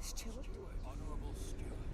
Steward? Honorable steward.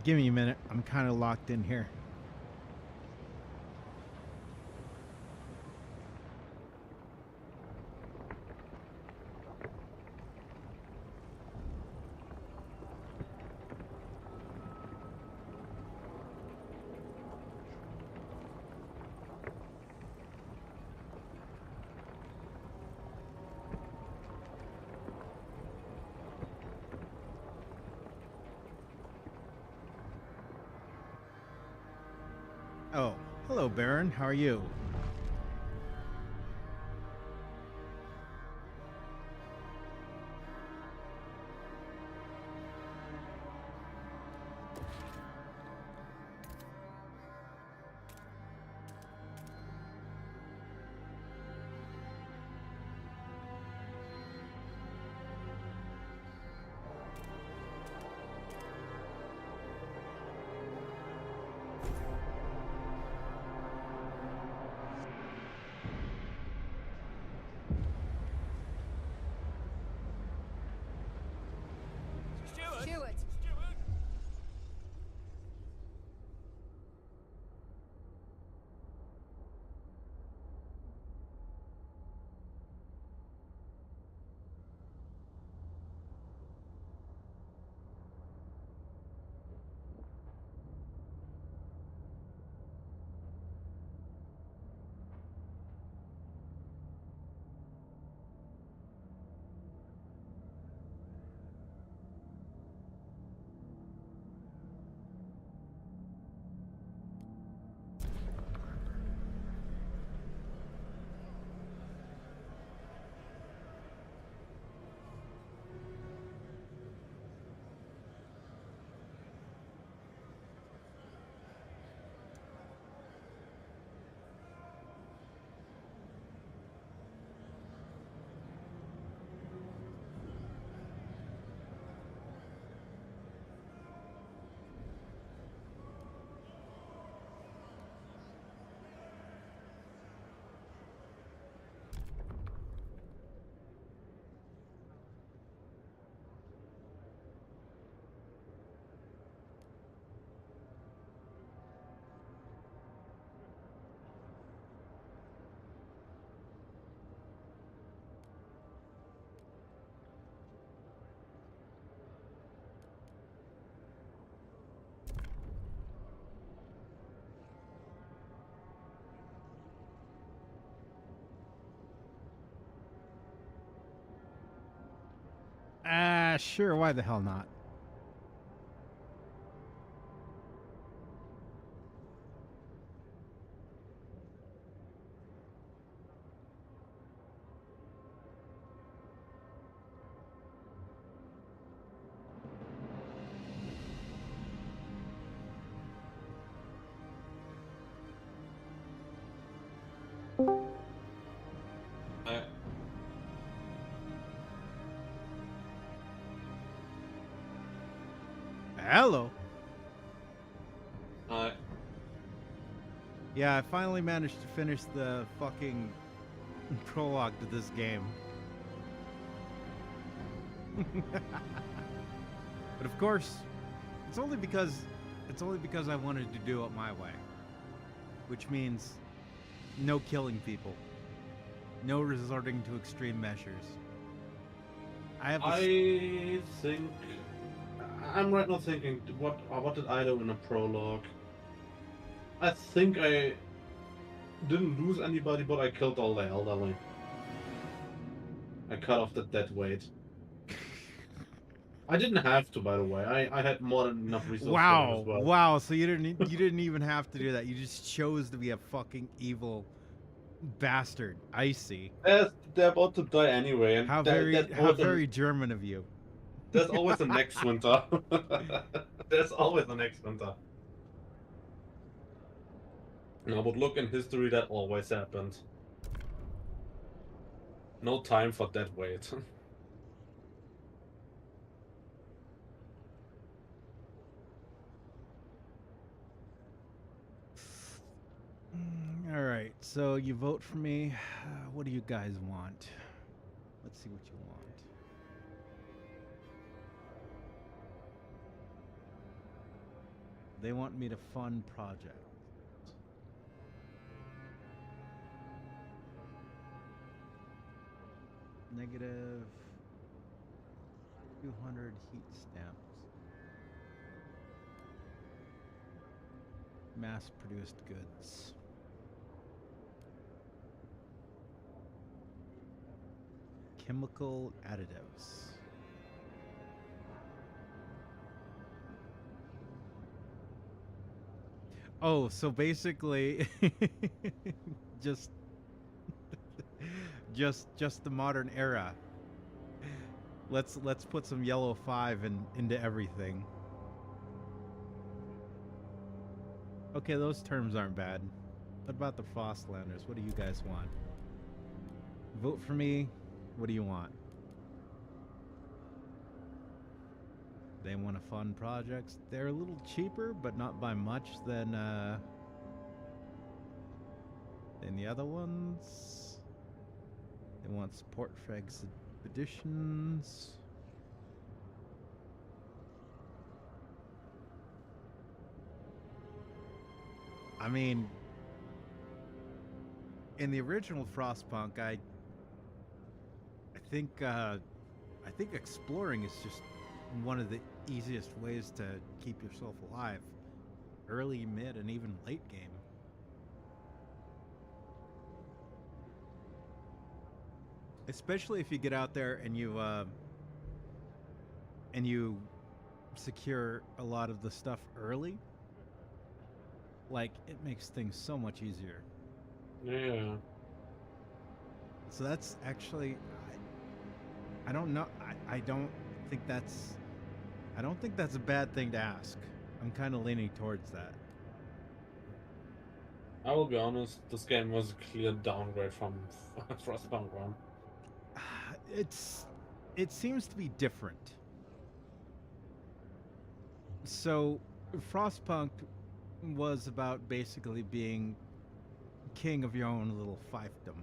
Give me a minute. I'm kind of locked in here. Oh, hello, Baron. How are you? Steward! Sure. Why the hell not? Hello. Yeah, I finally managed to finish the fucking prologue to this game. But of course, it's only because I wanted to do it my way. Which means no killing people. No resorting to extreme measures. I think I'm right now thinking what did I do in a prologue? I think I didn't lose anybody, but I killed all the elderly. I cut off the dead weight. I didn't have to, by the way. I had more than enough resources for him as well. Wow, so you didn't even have to do that. You just chose to be a fucking evil bastard. I see. They're about to die anyway, and How very German of you. there's always the next winter. There's always the next winter. No, but look in history, that always happened. No time for dead weight. All right, so you vote for me. What do you guys want? Let's see what you want. They want me to fund project. Negative 200 heat stamps. Mass-produced goods. Chemical additives. Oh, so basically just just the modern era. Let's put some yellow 5 into everything. Okay, those terms aren't bad. What about the Frostlanders? What do you guys want? Vote for me. What do you want? They want to fund projects. They're a little cheaper, but not by much than the other ones. They want support for expeditions. I mean, in the original Frostpunk, I think exploring is just one of the easiest ways to keep yourself alive, early, mid, and even late game. Especially if you get out there and you secure a lot of the stuff early. Like, it makes things so much easier. Yeah. So that's actually, I don't know. I don't think that's a bad thing to ask. I'm kind of leaning towards that. I will be honest, this game was a clear downgrade from Frostpunk 1. It seems to be different. So, Frostpunk was about basically being king of your own little fiefdom.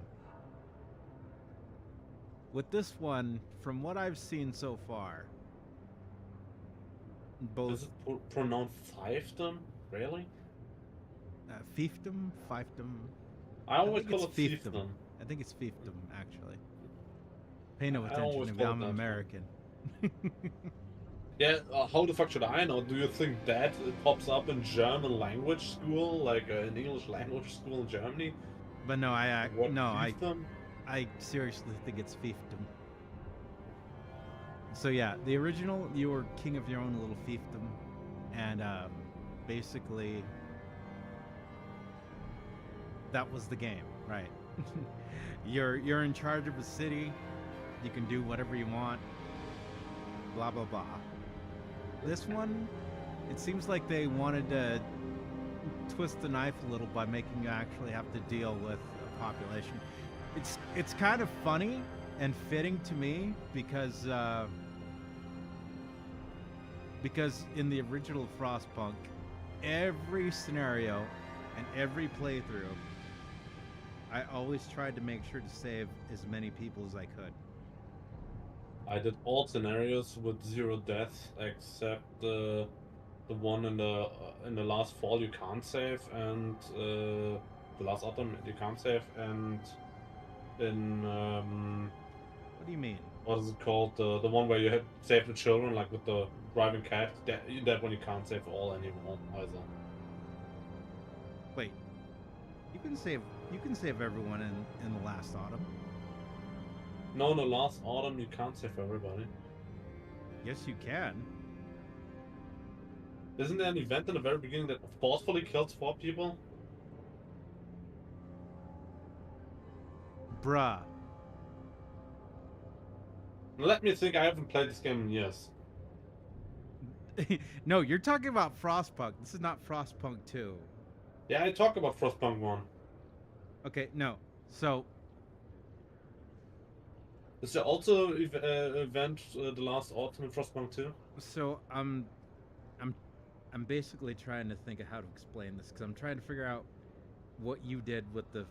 With this one, from what I've seen so far, both... Is it pronounced fiefdom? Really? Fiefdom? Fiefdom? I always call it fiefdom. I think it's fiefdom, actually. Pay no attention, I'm American. Yeah, how the fuck should I know? Do you think that it pops up in German language school, like an English language school in Germany? But no, I fiefdom? seriously think it's fiefdom. So yeah, the original, you were king of your own little fiefdom, and basically that was the game, right? You're in charge of a city. You can do whatever you want. Blah blah blah. This one, it seems like they wanted to twist the knife a little by making you actually have to deal with a population. It's kind of funny and fitting to me because in the original Frostpunk, every scenario and every playthrough, I always tried to make sure to save as many people as I could. I did all scenarios with 0 deaths except the one in the last fall you can't save, and the last autumn you can't save, and in What do you mean? what is it called? The one where you had save the children, like with the driving cat. That one you can't save all anymore either. Wait, you can save everyone in the last autumn. No, in the last autumn you can't save everybody. Yes, you can. Isn't there an event in the very beginning that forcefully kills 4 people? Bruh. Let me think, I haven't played this game in years. No, you're talking about Frostpunk. This is not Frostpunk 2. Yeah, I talk about Frostpunk 1. Okay, no. So... Is there also event the last autumn in Frostpunk 2? So, I'm basically trying to think of how to explain this, because I'm trying to figure out what you did with the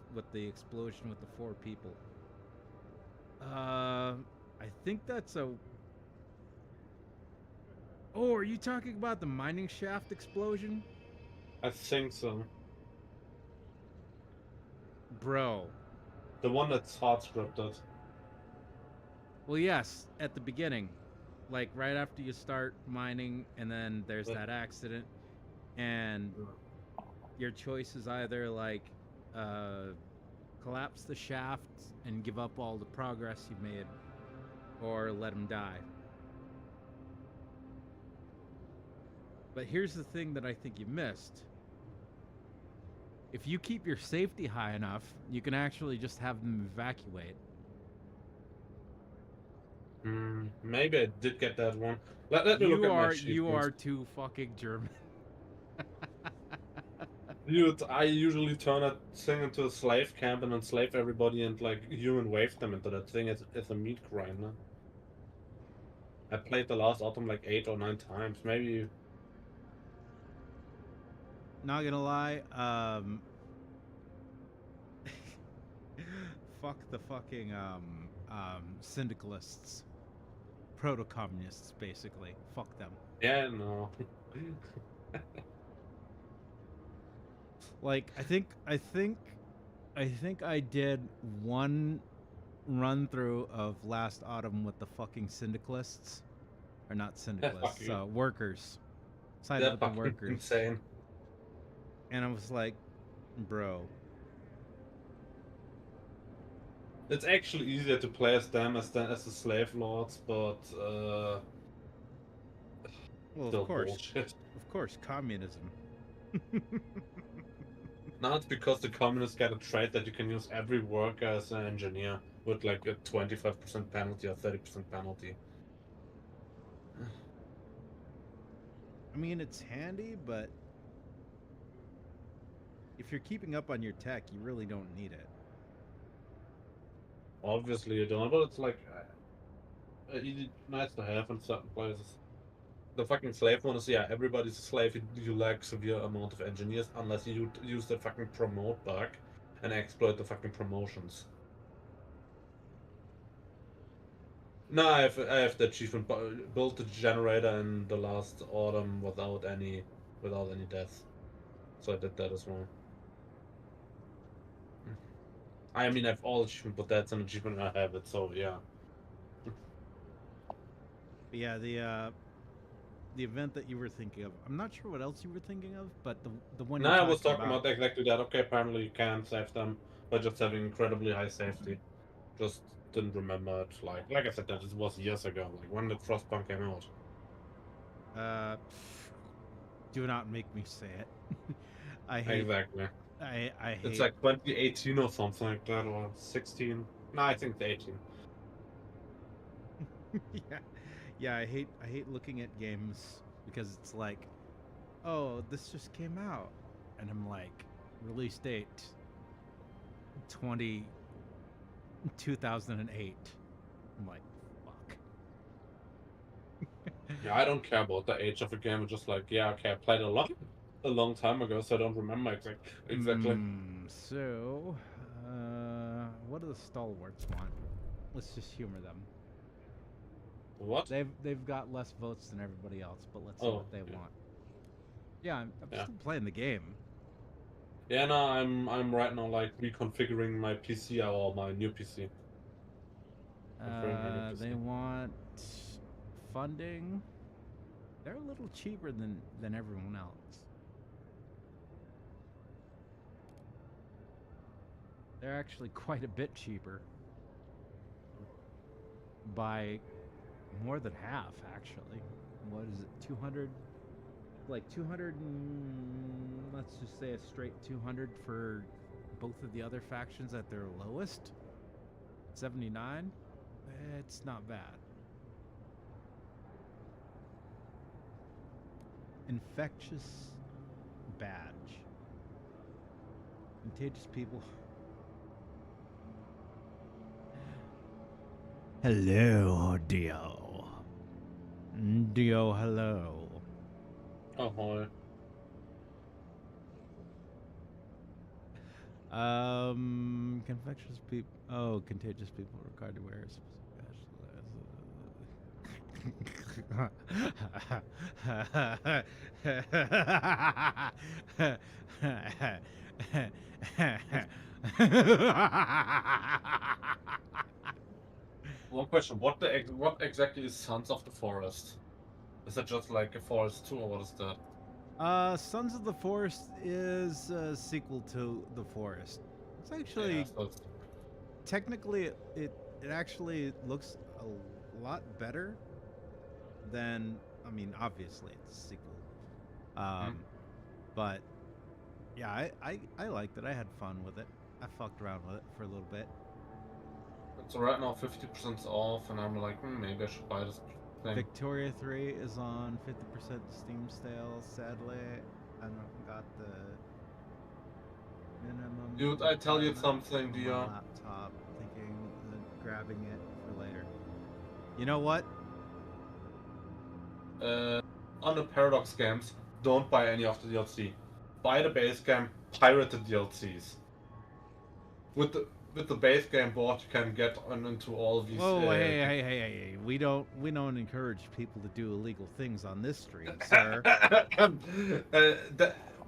explosion with the 4 people. I think that's a... Oh, are you talking about the mining shaft explosion? I think so. Bro. The one that's hard scripted. Well, yes, at the beginning. Like right after you start mining, and then there's that accident, and your choice is either like collapse the shaft and give up all the progress you made, or let him die. But here's the thing that I think you missed. If you keep your safety high enough, you can actually just have them evacuate. Maybe I did get that one. Let me look at my You achievements. are too fucking German. Dude, I usually turn that thing into a slave camp and enslave everybody and like human wave them into that thing as a meat grinder. I played the last autumn like 8 or 9 times, maybe. Not gonna lie, fuck the fucking syndicalists, proto-communists, basically. Fuck them. Yeah, no. Like I think I did one run through of last autumn with the fucking syndicalists, or not syndicalists, Fucking, workers. Sided they're with the fucking workers, insane. and I was like, bro. It's actually easier to play as them as the slave lords, but Well, still bullshit. of course, communism. Now it's because the communists get a trait that you can use every worker as an engineer with like a 25% penalty or 30% penalty. I mean, it's handy, but if you're keeping up on your tech, you really don't need it. Obviously you don't, but it's like nice to have in certain places. The fucking slave one is, yeah, everybody's a slave. You lack severe amount of engineers unless you use the fucking promote bug and exploit the fucking promotions. No, I have the achievement. Built the generator in the last autumn without any deaths. So I did that as well. I mean, I have all achievement, but that's an achievement I have it. So yeah. But yeah, the event that you were thinking of, I'm not sure what else you were thinking of, but the one No, you're I was talking talking about exactly that. Okay, apparently you can save them by just having incredibly high safety. Just didn't remember it. Like I said, that it was years ago. Like when did Frostpunk came out? Do not make me say it. I hate. Exactly. I It's hate. like 2018 or something like that, or 16. No, I think 18. Yeah, yeah. I hate looking at games because it's like, oh, this just came out, and I'm like, release date 20 2008. I'm like, fuck. Yeah, I don't care about the age of a game. It's just like, yeah, okay, I played a long time ago, so I don't remember exactly. So, what do the stalwarts want? Let's just humor them. What? They've got less votes than everybody else, but let's see Oh, what they yeah. want. Yeah, I'm Yeah. still playing the game. Yeah, no, I'm right now like reconfiguring my PC or my new PC. Configuring my new They PC. want funding. They're a little cheaper than everyone else. They're actually quite a bit cheaper by more than half, actually. What is it? 200, like 200 and let's just say a straight 200 for both of the other factions at their lowest. 79. It's not bad. Infectious badge. Contagious people. Hello, Dio. Dio, hello. Oh, hi. Infectious people. Oh, contagious people required to wear One question: what exactly is Sons of the Forest? Is that just like a Forest 2, or what is that? Sons of the Forest is a sequel to The Forest. It's Yeah, actually so it's, technically it actually looks a lot better than, I mean, obviously it's a sequel. hmm. But yeah, I liked it. I had fun with it. I fucked around with it for a little bit. It's right now 50% off, and I'm like, maybe I should buy this thing. Victoria 3 is on 50% Steam sale. Sadly, I don't got the minimum Dude, I tell you requirement something, on dear. my laptop. Thinking of grabbing it for later. You know what? On the Paradox games, don't buy any of the DLC. Buy the base game, pirate the DLCs. With the base game board, you can get into all these. Whoa, hey! We don't encourage people to do illegal things on this stream, sir.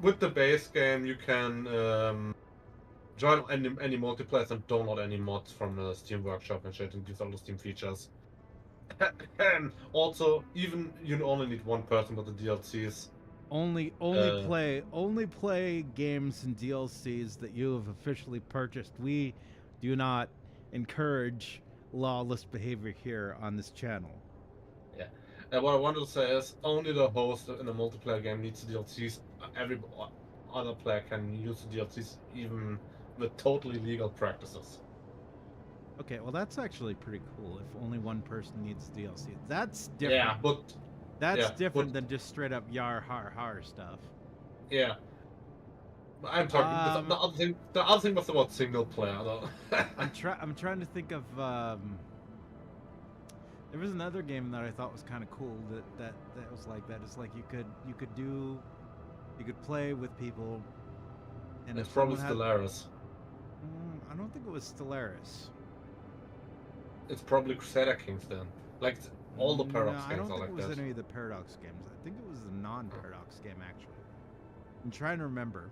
With the base game, you can join any multiplayer and download any mods from the Steam Workshop and shit, and use all the Steam features. And also, even you only need one person with the DLCs. Only play games and DLCs that you have officially purchased. We do not encourage lawless behavior here on this channel. Yeah. And what I wanted to say is, only the host in a multiplayer game needs the DLCs. Every other player can use the DLCs, even with totally legal practices. Okay, well that's actually pretty cool. If only one person needs DLC, that's different. Yeah, but That's different than just straight up yar har har stuff. yeah. I'm talking. The other thing. The other thing was about single player, though. I'm trying to think of. There was another game that I thought was kind of cool that was like that. It's like you could play with people, and It's if probably someone had, Stellaris. I don't think it was Stellaris. It's probably Crusader Kings then. Like all the Paradox I games don't are think like it was that. any of the Paradox games. I think it was the non-Paradox game actually. I'm trying to remember.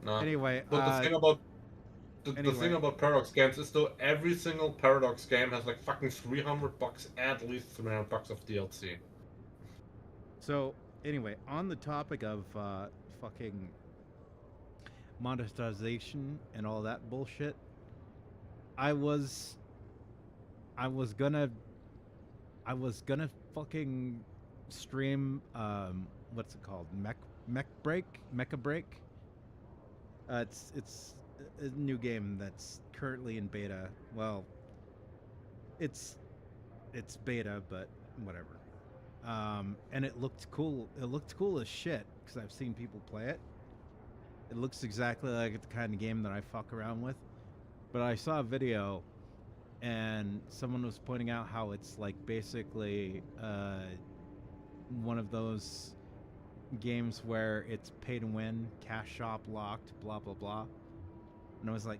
No. Anyway, But the thing about the anyway. thing about Paradox games is though every single Paradox game has like fucking $300, at least $300 of DLC. So anyway, on the topic of fucking monetization and all that bullshit, I was gonna fucking stream what's it called, mecha break. It's a new game that's currently in beta. Well, it's beta, but whatever. And it looked cool. It looked cool as shit because I've seen people play it. It looks exactly like the kind of game that I fuck around with. But I saw a video, and someone was pointing out how it's like basically one of those games where it's pay to win, cash shop locked, blah blah blah. And I was like,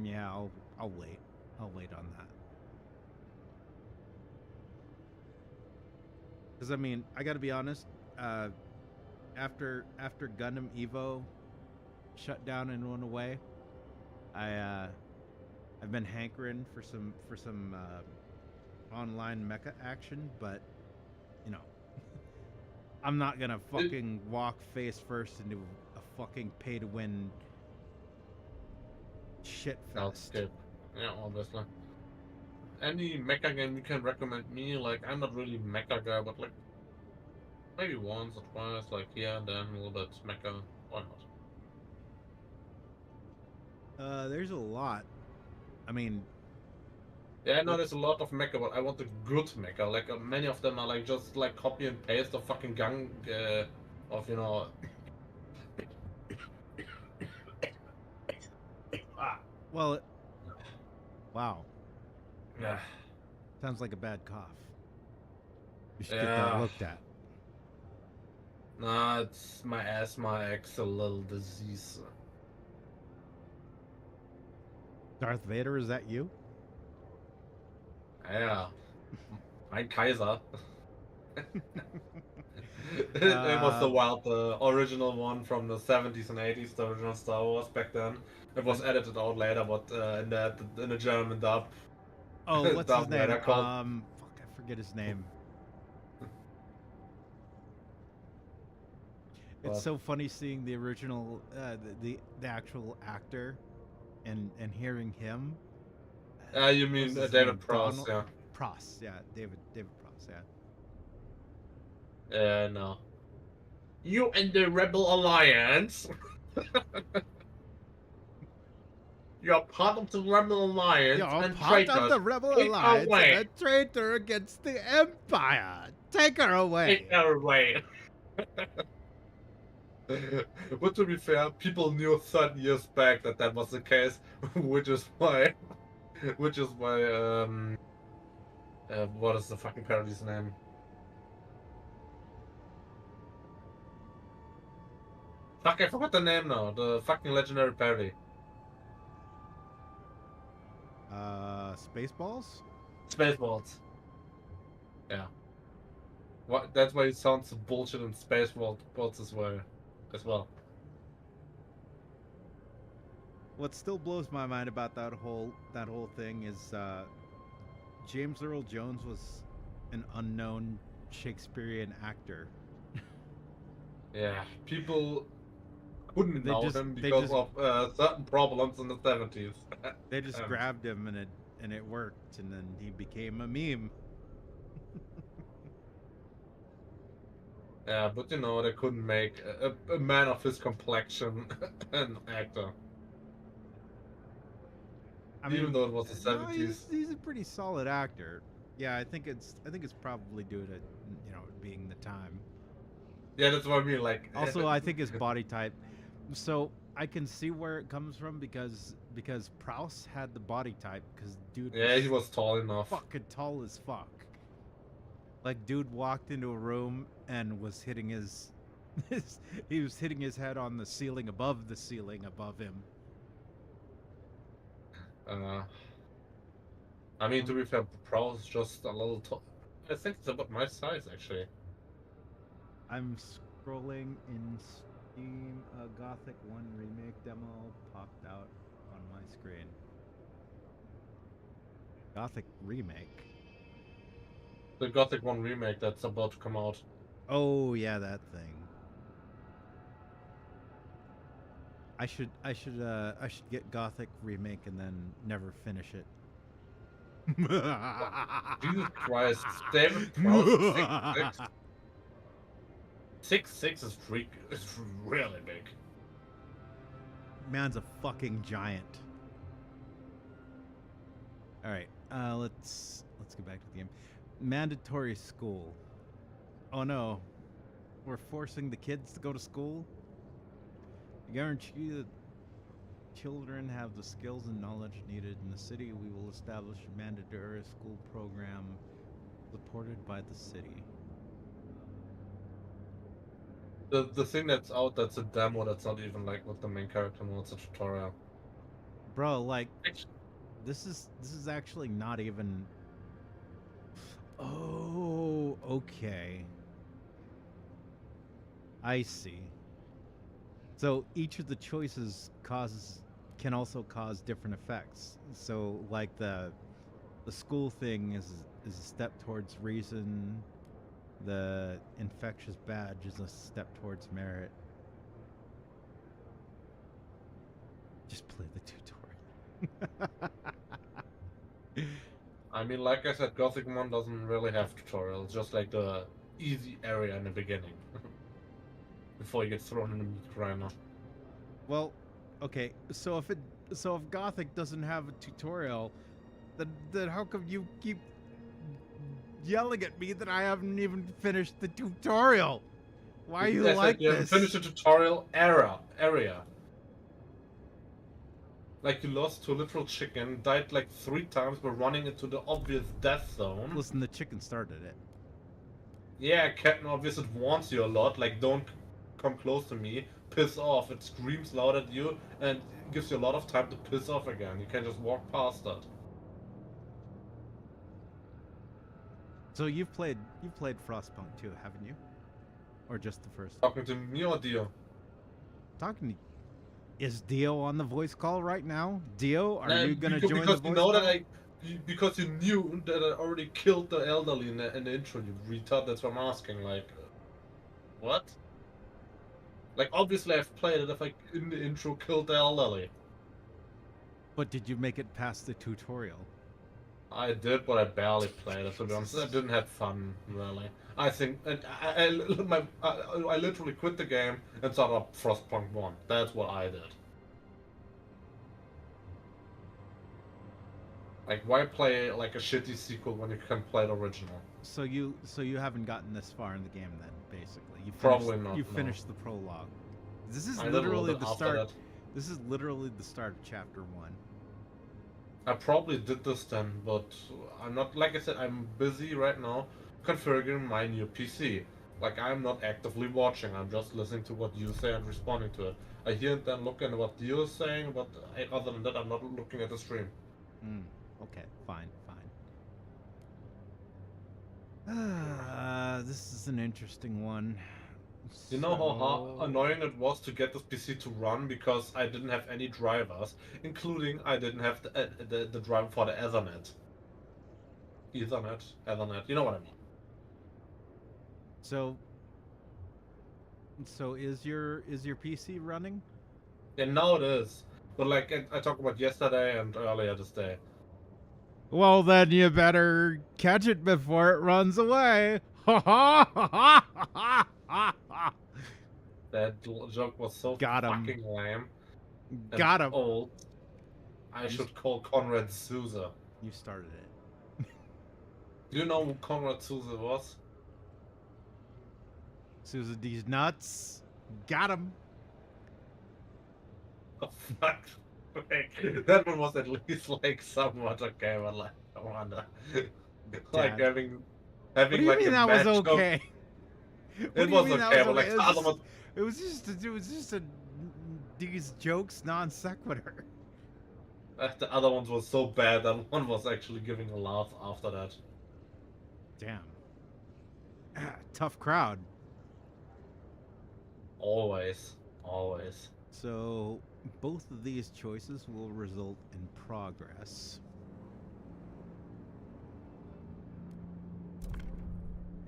yeah, I'll wait. I'll wait on that. Because I mean, I got to be honest. After Gundam Evo shut down and went away, I've been hankering for some online mecha action, but you know, I'm not gonna fucking walk face first into a fucking pay to win shit fest. Yeah, obviously. Any mecha game you can recommend me? Like, I'm not really mecha guy, but like maybe once or twice, like here and then a little bit mecha. Why not? There's a lot. I mean, yeah, I know there's a lot of mecha, but I want a good mecha. Like many of them are like just like copy and paste of fucking gang of well, wow. Yeah. Sounds like a bad cough. You should Yeah. get that looked at. Nah, it's my asthma X a little disease. Darth Vader, is that you? Yeah. Mein Kaiser. It was the original one from the 70s and 80s, the original Star Wars back then. It was edited out later, but in the German dub, Oh, what's his dub name? later called. Fuck, I forget his name. It's What? so funny seeing the original, the actual actor, and hearing him. You mean What's his David name? Prowse? Yeah. Pross, yeah, David Pross, yeah. No. You and the Rebel Alliance. You're part of the Rebel Alliance You're and part traitors. of the Rebel Take Alliance away. and a traitor against the Empire. Take her away. Take her away. But to be fair, people knew 30 years back that was the case, which is why, what is the fucking parody's name? Fuck, I forgot the name now. The fucking legendary parody. Spaceballs? Spaceballs. Yeah. What? That's why it sounds bullshit in Spaceballs as well. What still blows my mind about that whole thing is James Earl Jones was an unknown Shakespearean actor. Yeah, people couldn't They know just- him they because just- of certain problems in the 70s. They just grabbed him and it worked, and then he became a meme. Yeah, but you know, they couldn't make a man of his complexion an actor. I mean, Even though it was the no, 70s. he's a pretty solid actor. Yeah, I think it's probably due to being the time. Yeah, that's what I mean. Like, Also, I think his body type. So I can see where it comes from because Prouse had the body type because dude. yeah, he was tall enough. Fucking tall as fuck. Like dude walked into a room and was hitting he was hitting his head on the ceiling above him. I mean, to be fair, Prowse is just a little tall. I think it's about my size, actually. I'm scrolling in Steam. A Gothic 1 remake demo popped out on my screen. Gothic remake? The Gothic 1 remake that's about to come out. Oh yeah, that thing. I should get Gothic remake and then never finish it. Jesus Christ, David Prowse 6'6". 6'6" is really big. Man's a fucking giant. All right, let's get back to the game. Mandatory school. Oh no, we're forcing the kids to go to school. I guarantee that children have the skills and knowledge needed in the city. We will establish a mandatory school program supported by the city. The thing that's out, that's a demo, that's not even like what the main character knows, it's a tutorial. Bro, like this is actually not even. Oh, okay. I see. So each of the choices can also cause different effects. So like the school thing is a step towards reason. The infectious badge is a step towards merit. Just play the tutorial. I mean, like I said, Gothic 1 doesn't really have tutorials, just like the easy area in the beginning. Before you get thrown in the meat grinder. Well, okay, so if Gothic doesn't have a tutorial, then how come you keep yelling at me that I haven't even finished the tutorial? Why are you like you this? haven't finished the tutorial area. Like you lost to a literal chicken, died like 3 times by running into the obvious death zone. Listen, the chicken started it. Yeah, Captain Obvious, it warns you a lot, like don't come close to me, piss off. It screams loud at you and gives you a lot of time to piss off again. You can just walk past that. So you've played Frostpunk too, haven't you? Or just the first? Talking to me or Dio? Talking to. Is Dio on the voice call right now? Dio, are Nah, you gonna because, join the because you voice know call? that because you knew that I already killed the elderly in the intro, you retard. That's what I'm asking. Like, what? Like, obviously I've played it if I in the intro killed the elderly. But did you make it past the tutorial? I did, but I barely played it. To be honest, I didn't have fun really. I think and I literally quit the game and started up Frostpunk 1. That's what I did. Like, why play like a shitty sequel when you can play the original? So you haven't gotten this far in the game then, basically. Probably not. You No. finished the prologue. This is I did a little literally bit the after start. that. This is literally the start of chapter 1. I probably did this then, but I'm not. Like I said, I'm busy right now configuring my new PC. Like, I'm not actively watching. I'm just listening to what you say and responding to it. I hear and then look at what you're saying, but other than that, I'm not looking at the stream. Okay, fine. This is an interesting one. You know how annoying it was to get this PC to run because I didn't have any drivers, including I didn't have the driver for the Ethernet. Ethernet, you know what I mean. So is your PC running? And now it is. But like I talked about yesterday and earlier this day. Well, then you better catch it before it runs away. That joke was so Got him. fucking lame. And Got him. old. I should call Conrad Souza. You started it. Do you know who Conrad Souza was? Souza D's nuts. Got him. Oh, fuck. That one was at least like somewhat okay, but like I wonder. Like having What do you like mean a that was match okay? It was okay, but like the other one. It was just a these jokes non sequitur. The other ones were so bad that one was actually giving a laugh after that. Damn. Tough crowd. Always. So both of these choices will result in progress.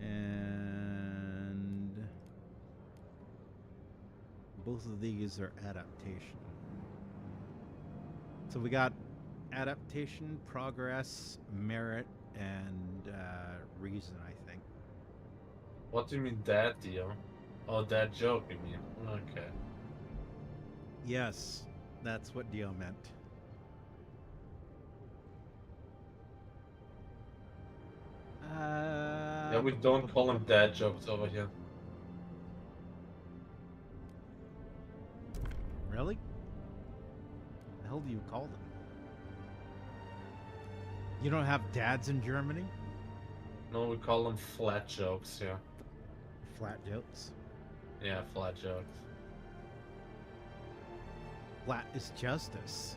And both of these are adaptation. So we got adaptation, progress, merit, and reason, I think. What do you mean that deal? Oh, that joke you mean? Okay. Yes, that's what Dio meant. Yeah, we don't call them dad jokes over here. Really? The hell do you call them? You don't have dads in Germany? No, we call them flat jokes here. Flat jokes? Yeah, flat jokes. Flat is justice.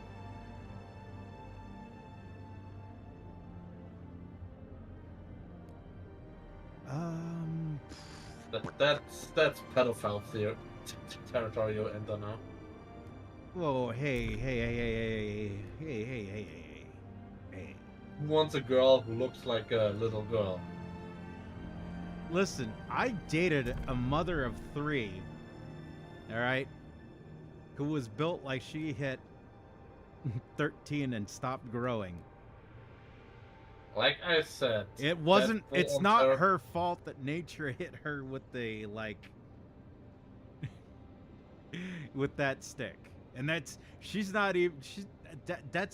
That's pedophile territory you enter now. Whoa, hey. Who wants a girl who looks like a little girl? Listen, I dated a mother of 3, alright, who was built like she hit 13 and stopped growing. Like I said, It's not her fault that nature hit her with the, like, with that stick. And that's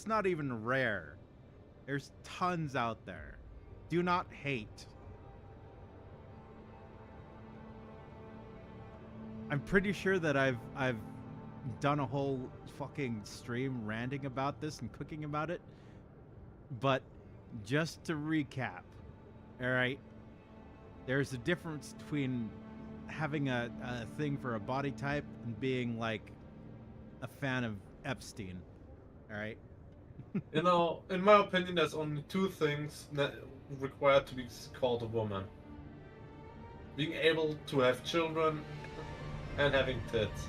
not even rare. There's tons out there. Do not hate. I'm pretty sure that I've done a whole fucking stream ranting about this and cooking about it. But just to recap, all right, there's a difference between having a thing for a body type and being like a fan of Epstein, all right? You know, in my opinion, there's only 2 things that required to be called a woman. being able to have children and having tits.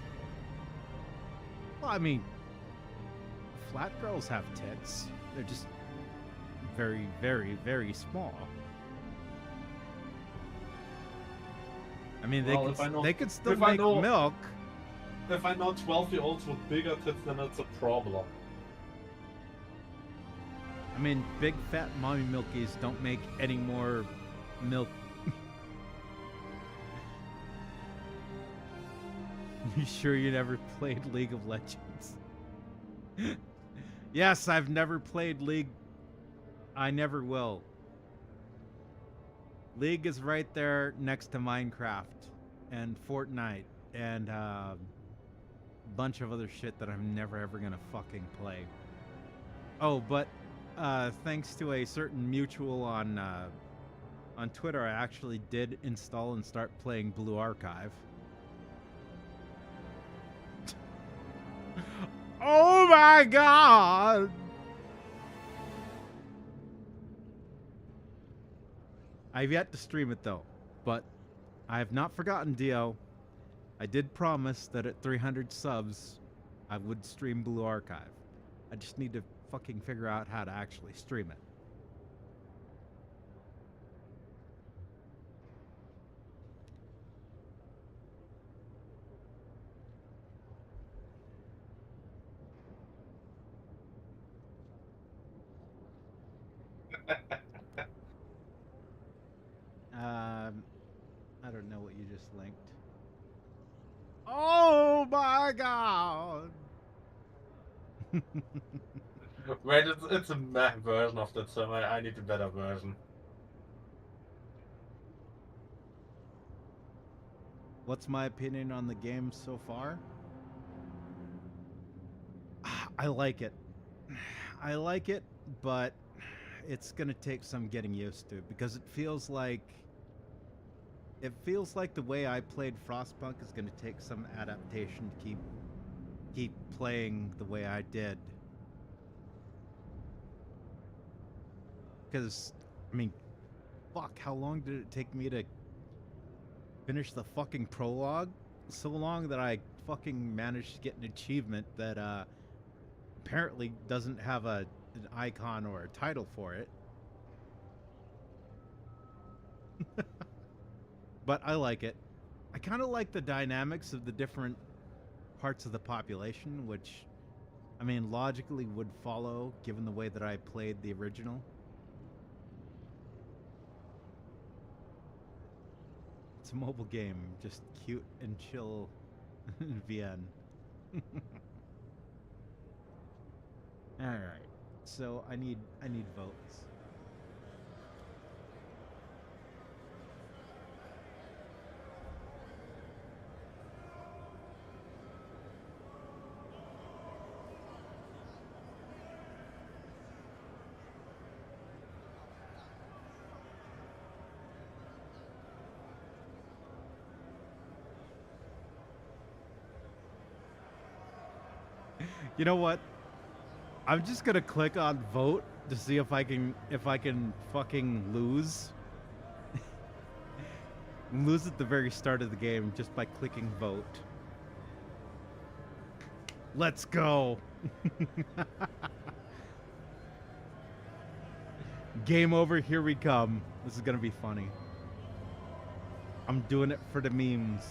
Well, I mean, flat girls have tits. They're just very, very, very small. I mean, Well, if I know- they could still if I make know- milk. If I know 12-year-olds with bigger tits, then it's a problem. I mean, big fat mommy milkies don't make any more milk. You sure you never played League of Legends? Yes, I've never played League. I never will. League is right there next to Minecraft and Fortnite and a bunch of other shit that I'm never ever gonna fucking play. Oh, but thanks to a certain mutual on Twitter, I actually did install and start playing Blue Archive. Oh my god! I've yet to stream it though, but I have not forgotten Dio. I did promise that at 300 subs, I would stream Blue Archive. I just need to fucking figure out how to actually stream it. I don't know what you just linked. Oh my god! Wait, it's a meh version of that, so I need a better version. What's my opinion on the game so far? I like it. I like it, but it's gonna take some getting used to because it feels like the way I played Frostpunk is gonna take some adaptation to keep playing the way I did. Because I mean, fuck, how long did it take me to finish the fucking prologue? So long that I fucking managed to get an achievement that apparently doesn't have an icon or a title for it. But I like it. I kind of like the dynamics of the different parts of the population, which, I mean, logically would follow given the way that I played the original. It's a mobile game, just cute and chill in VN. All right, so I need votes. You know what? I'm just gonna click on vote to see if I can fucking lose. Lose at the very start of the game just by clicking vote. Let's go. Game over, here we come. This is gonna be funny. I'm doing it for the memes.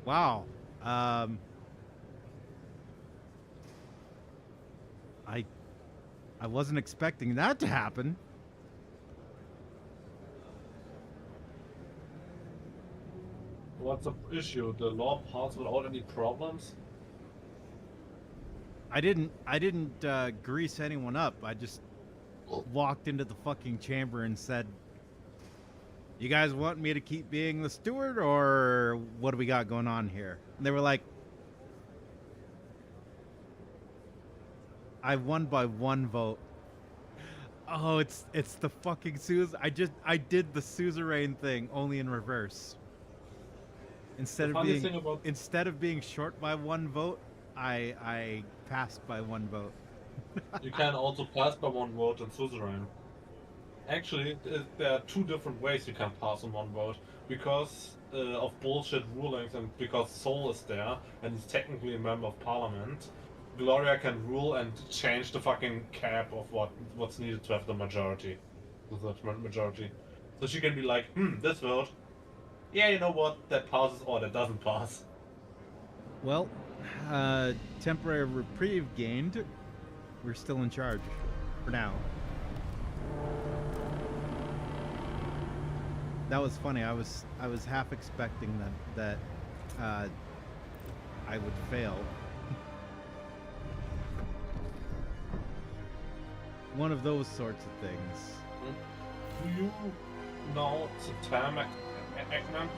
Wow. I wasn't expecting that to happen. What's the issue? The law passed without any problems? I didn't grease anyone up. I just walked into the fucking chamber and said, "You guys want me to keep being the steward, or what do we got going on here?" And they were like, "I won by one vote." Oh, it's the fucking I did the suzerain thing only in reverse. The funny thing about Instead of being short by 1 vote, I passed by 1 vote. you can also pass by 1 vote in suzerain. Actually, there are 2 different ways you can pass on 1 vote because of bullshit rulings and because Sol is there and he's technically a member of parliament. Gloria can rule and change the fucking cap of what's needed to have the majority. The majority. So she can be like, this vote. Yeah, you know what? That passes or that doesn't pass. Well, temporary reprieve gained. We're still in charge for now. That was funny. I was half expecting that I would fail. One of those sorts of things. Do you know the term Eggman?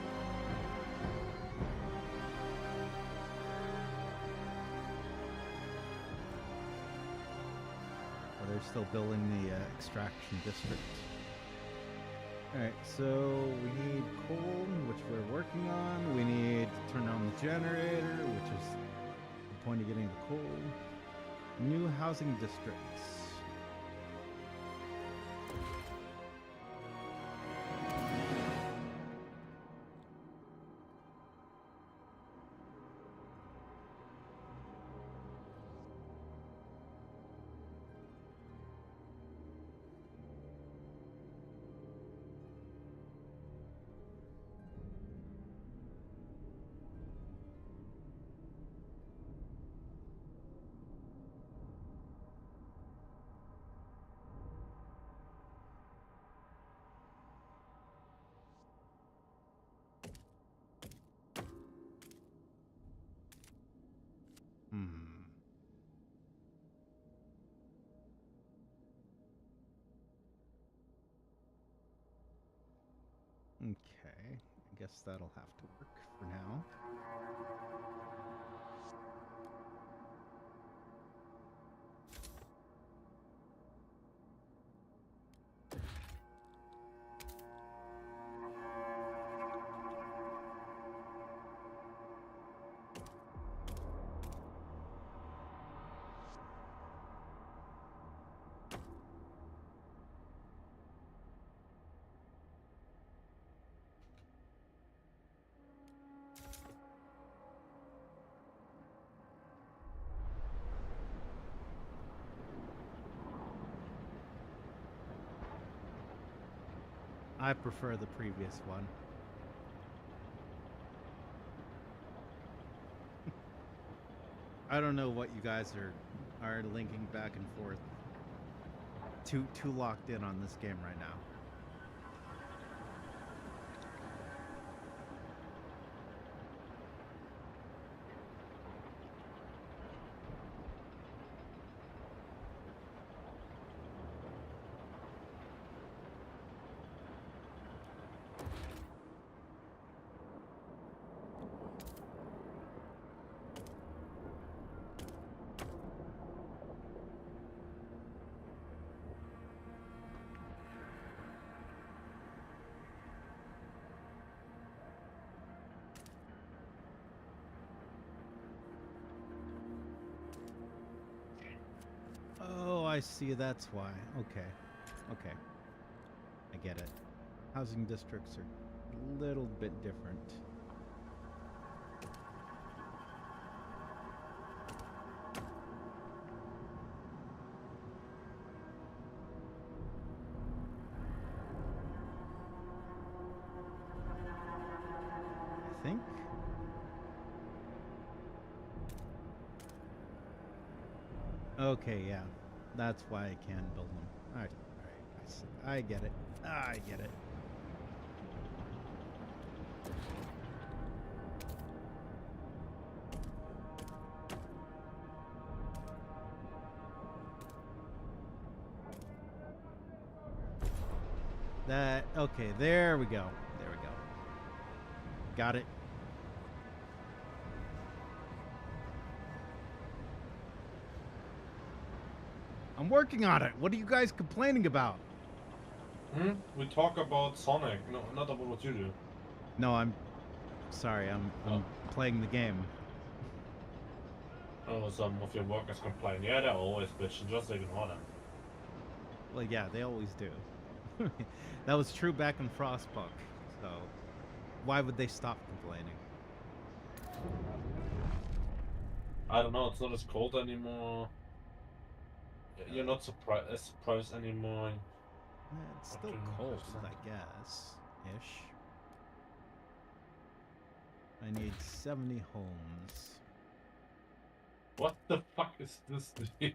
Oh, they're still building the extraction district. Alright, so we need coal, which we're working on. We need to turn on the generator, which is the point of getting the coal. New housing districts. Okay, I guess that'll have to work for now. I prefer the previous one. I don't know what you guys are linking back and forth. Too locked in on this game right now. Oh, I see. That's why. Okay. Okay. I get it. Housing districts are a little bit different. I think. Okay, yeah. That's why I can build them. Alright, I get it. I get it. Okay, there we go. There we go. Got it. I'm working on it. What are you guys complaining about? We talk about Sonic, no, not about what you do. No, I'm sorry. I'm playing the game. Oh, some of your workers complain. Yeah, they're always bitching. Just ignore them. Well, yeah, they always do. That was true back in Frostpunk. So why would they stop complaining? I don't know. It's not as cold anymore. You're not surprised anymore. It's still cold, I guess. Ish. I need 70 homes. What the fuck is this here?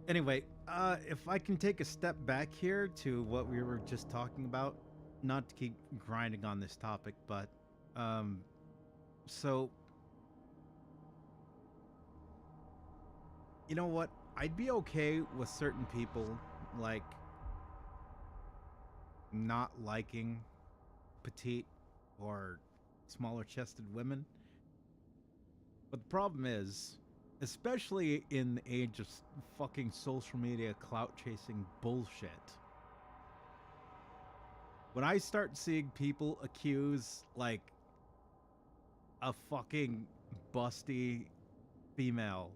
Anyway, if I can take a step back here to what we were just talking about, not to keep grinding on this topic, but so you know what? I'd be okay with certain people like not liking petite or smaller chested women. But the problem is, especially in the age of fucking social media clout chasing bullshit, when I start seeing people accuse like a fucking busty female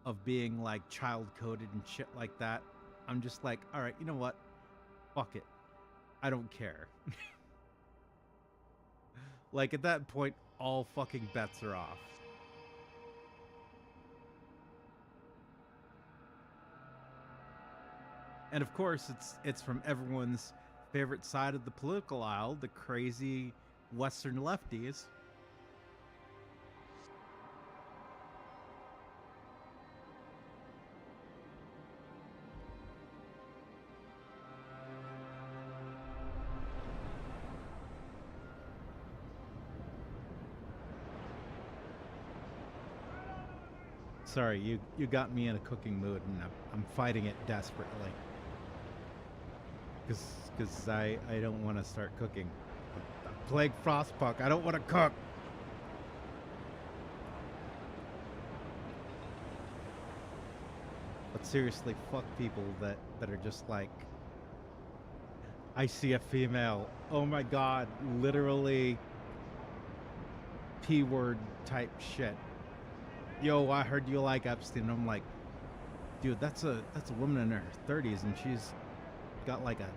of being like child coded and shit like that, I'm just like, all right, you know what? Fuck it. I don't care. Like at that point, all fucking bets are off. And of course, it's from everyone's favorite side of the political aisle, the crazy Western lefties. Sorry, you got me in a cooking mood, and I'm fighting it desperately. Because I don't want to start cooking. I'm playing Frostpunk. I don't want to cook. But seriously, fuck people that are just like, I see a female. Oh my god, literally P-word type shit. Yo, I heard you like Epstein. I'm like, dude, that's a woman in her 30s, and she's got like a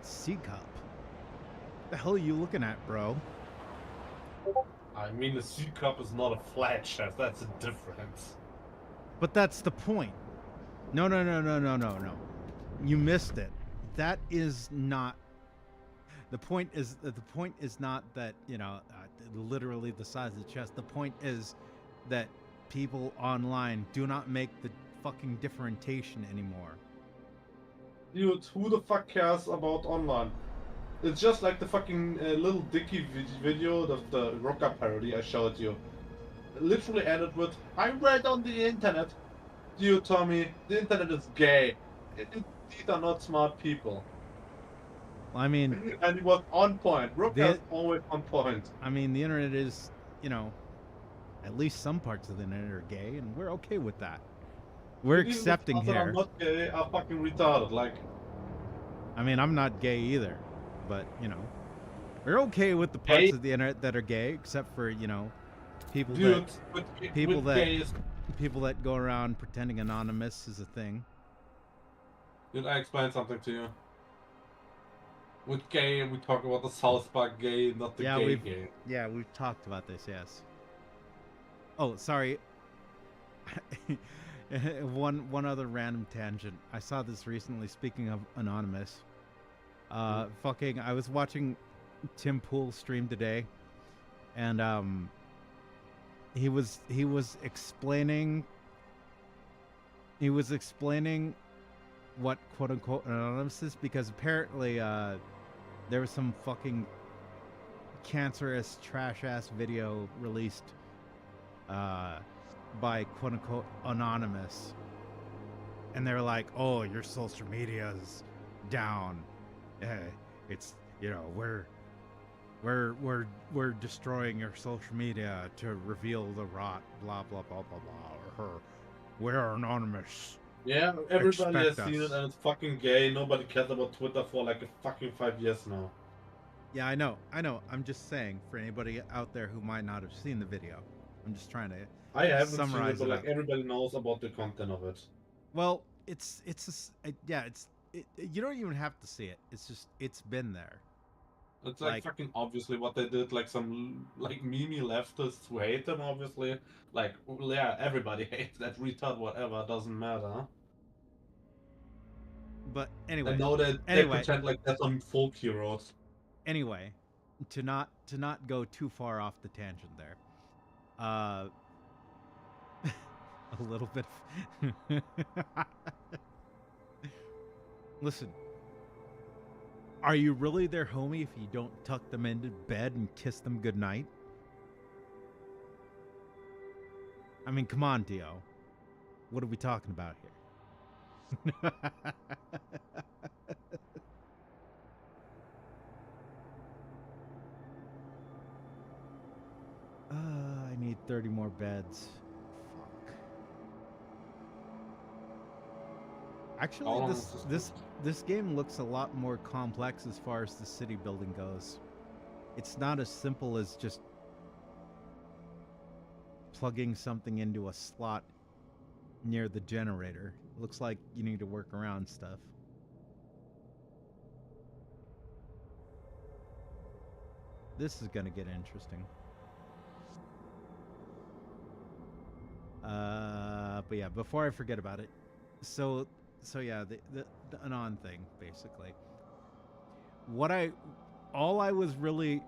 C cup. What the hell are you looking at, bro? I mean, the C cup is not a flat chest. That's a difference. But that's the point. No. You missed it. That is not. The point is not that, you know, literally the size of the chest. The point is that people online do not make the fucking differentiation anymore. Dude, who the fuck cares about online? It's just like the fucking Little Dicky video of the rocker parody I showed you. Literally ended with, I read on the internet. Dude, Tommy, the internet is gay. These are not smart people. I mean, and he was on point. Rocker is always on point. I mean, the internet is, you know, at least some parts of the internet are gay, and we're okay with that. We're accepting here. I'm not gay, are fucking retarded. Like, I mean, I'm not gay either, but you know, we're okay with the parts of the internet that are gay, except for, you know, people that go around pretending anonymous is a thing. Did I explain something to you? With gay, we talk about the South Park gay, not the gay. Yeah, we've talked about this, yes. Oh, sorry. One other random tangent. I saw this recently, speaking of anonymous. I was watching Tim Pool stream today, and he was explaining what quote unquote anonymous is, because apparently there was some fucking cancerous trash ass video released by quote unquote anonymous, and they're like, "Oh, your social media's down. It's we're destroying your social media to reveal the rot. Blah blah blah blah blah. We're anonymous. Yeah, everybody has Expect seen it us." and it's fucking gay. Nobody cares about Twitter for like a fucking 5 years now. Yeah, I know. I'm just saying for anybody out there who might not have seen the video, I'm just trying to I haven't seen it, summarize but it like up. everybody knows about the content of it. Well, you don't even have to see it. It's been there. It's like fucking obviously what they did, like some like meme leftists who hate them obviously. Like yeah, everybody hates that retard, whatever, doesn't matter. But anyway, I know that they pretend like they're some folk heroes. Anyway, to not go too far off the tangent there. A little bit of Listen. Are you really their homie if you don't tuck them into bed and kiss them goodnight? I mean, come on, Dio. What are we talking about here? I need 30 more beds. Fuck. Actually, this game looks a lot more complex as far as the city building goes. It's not as simple as just plugging something into a slot near the generator. It looks like you need to work around stuff. This is gonna get interesting. But yeah, before I forget about it, so yeah, the Anon thing, basically. All I was really,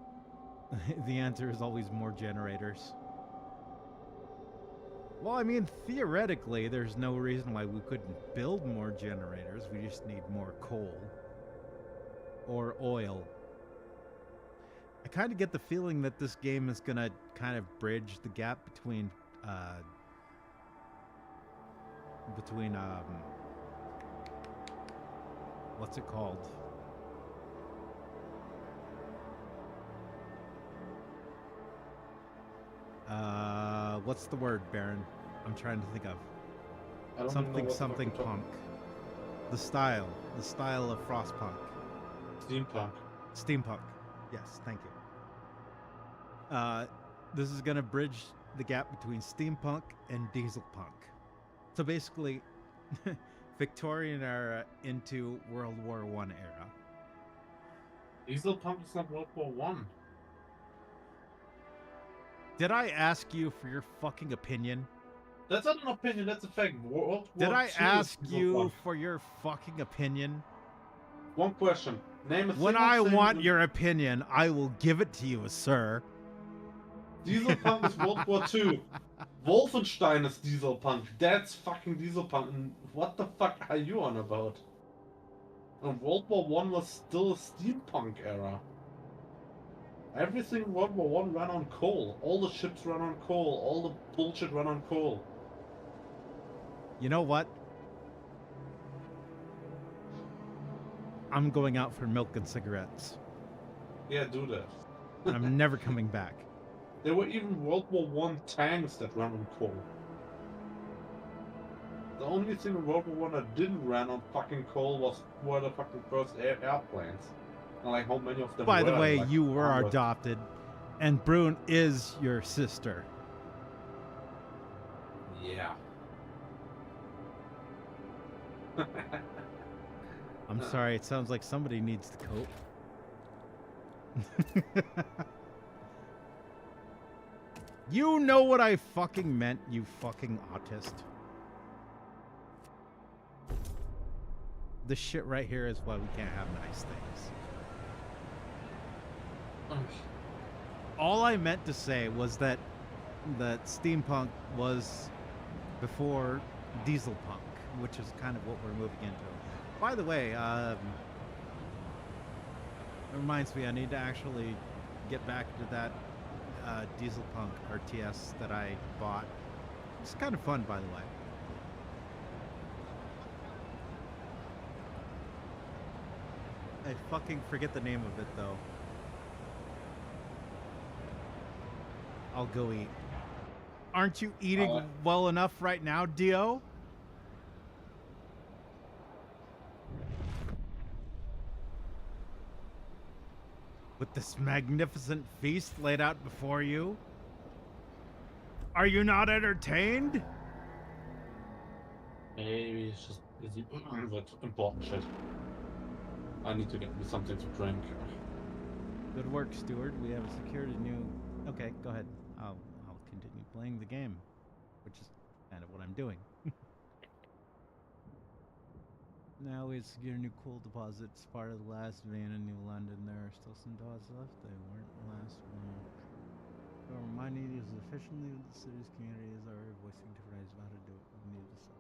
the answer is always more generators. Well, I mean, theoretically, there's no reason why we couldn't build more generators. We just need more coal. Or oil. I kind of get the feeling that this game is gonna kind of bridge the gap between what's it called? What's the word, Baron? I'm trying to think of. Something punk. The style of Frostpunk. Steampunk. Yes, thank you. This is gonna bridge the gap between steampunk and dieselpunk. So basically, Victorian era into World War I era. Dieselpunk is not World War One. Did I ask you for your fucking opinion? That's not an opinion, that's a fact. Did I ask you for your fucking opinion? One question. Name a When I want your opinion, I will give it to you, sir. Dieselpunk is World War II. Wolfenstein is Dieselpunk. That's fucking Dieselpunk. And what the fuck are you on about? And World War One was still a steampunk era. Everything in World War One ran on coal. All the ships ran on coal. All the bullshit ran on coal. You know what? I'm going out for milk and cigarettes. Yeah, do that. I'm never coming back. There were even World War One tanks that ran on coal. The only thing in World War One that didn't run on fucking coal were the fucking first airplanes. And like how many of them By were, the way, like, you were adopted, and Brune is your sister. Yeah. I'm sorry, it sounds like somebody needs to cope. You know what I fucking meant, you fucking autist. This shit right here is why we can't have nice things. All I meant to say was that steampunk was before dieselpunk, which is kind of what we're moving into. By the way, it reminds me, I need to actually get back to that dieselpunk RTS that I bought. It's kind of fun, by the way. I fucking forget the name of it though. I'll go eat. Aren't you eating well enough right now, Dio? With this magnificent feast laid out before you? Are you not entertained? Maybe it's just busy with important shit. I need to get me something to drink. Good work, Steward. We have secured a new... Okay, go ahead. I'll continue playing the game, which is kind of what I'm doing. Now we secure new coal deposits, part of the last vein in New London. There are still some deposits left. They weren't last one. So reminding you efficiently that the city's communities are voicing different ideas about how to do it. We need to stop.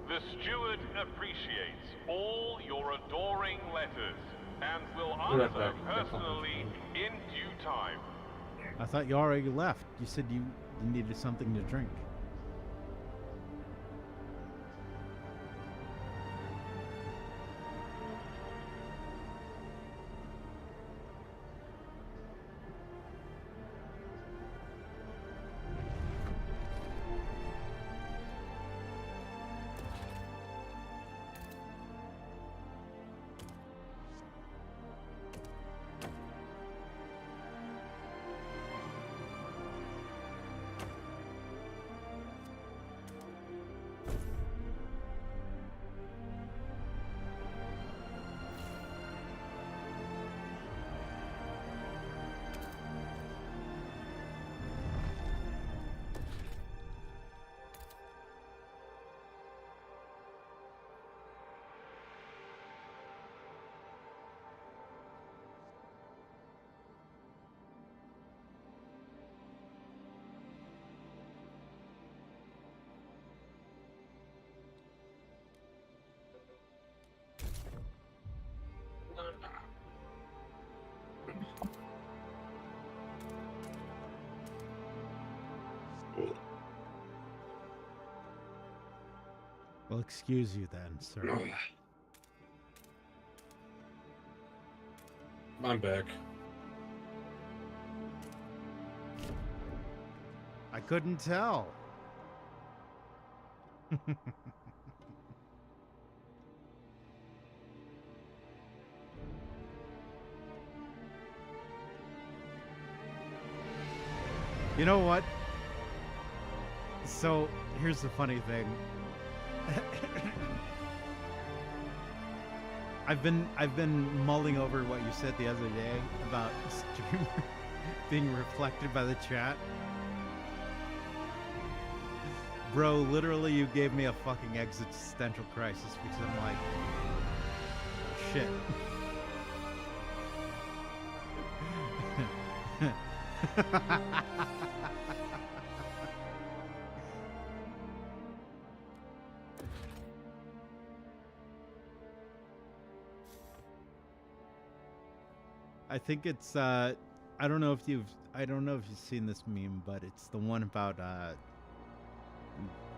The steward appreciates all your adoring letters and will answer personally in due time. I thought you already left. You said you needed something to drink. Well, excuse you then, sir. I'm back. I couldn't tell. You know what? So, here's the funny thing. I've been mulling over what you said the other day about streamer being reflected by the chat. Bro, literally you gave me a fucking existential crisis because I'm like, shit. I think it's I don't know if you've seen this meme, but it's the one about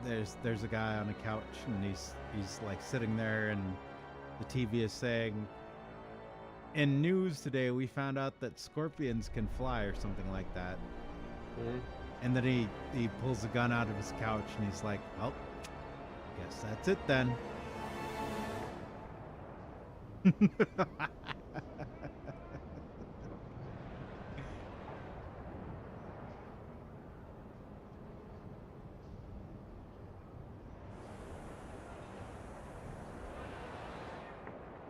there's a guy on a couch and he's like sitting there and the TV is saying, in news today we found out that scorpions can fly or something like that. Mm-hmm. And then he pulls a gun out of his couch and he's like, oh, guess that's it then.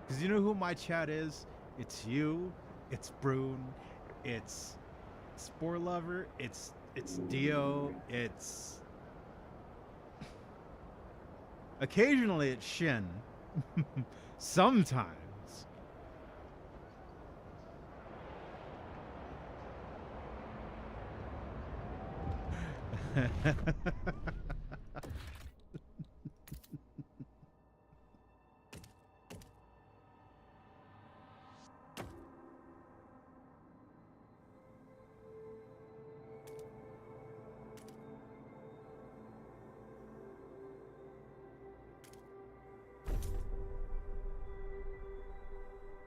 Because you know who my chat is? It's you, it's Brune, it's Spore Lover, it's Dio, it's... Occasionally it's Shin. Sometimes.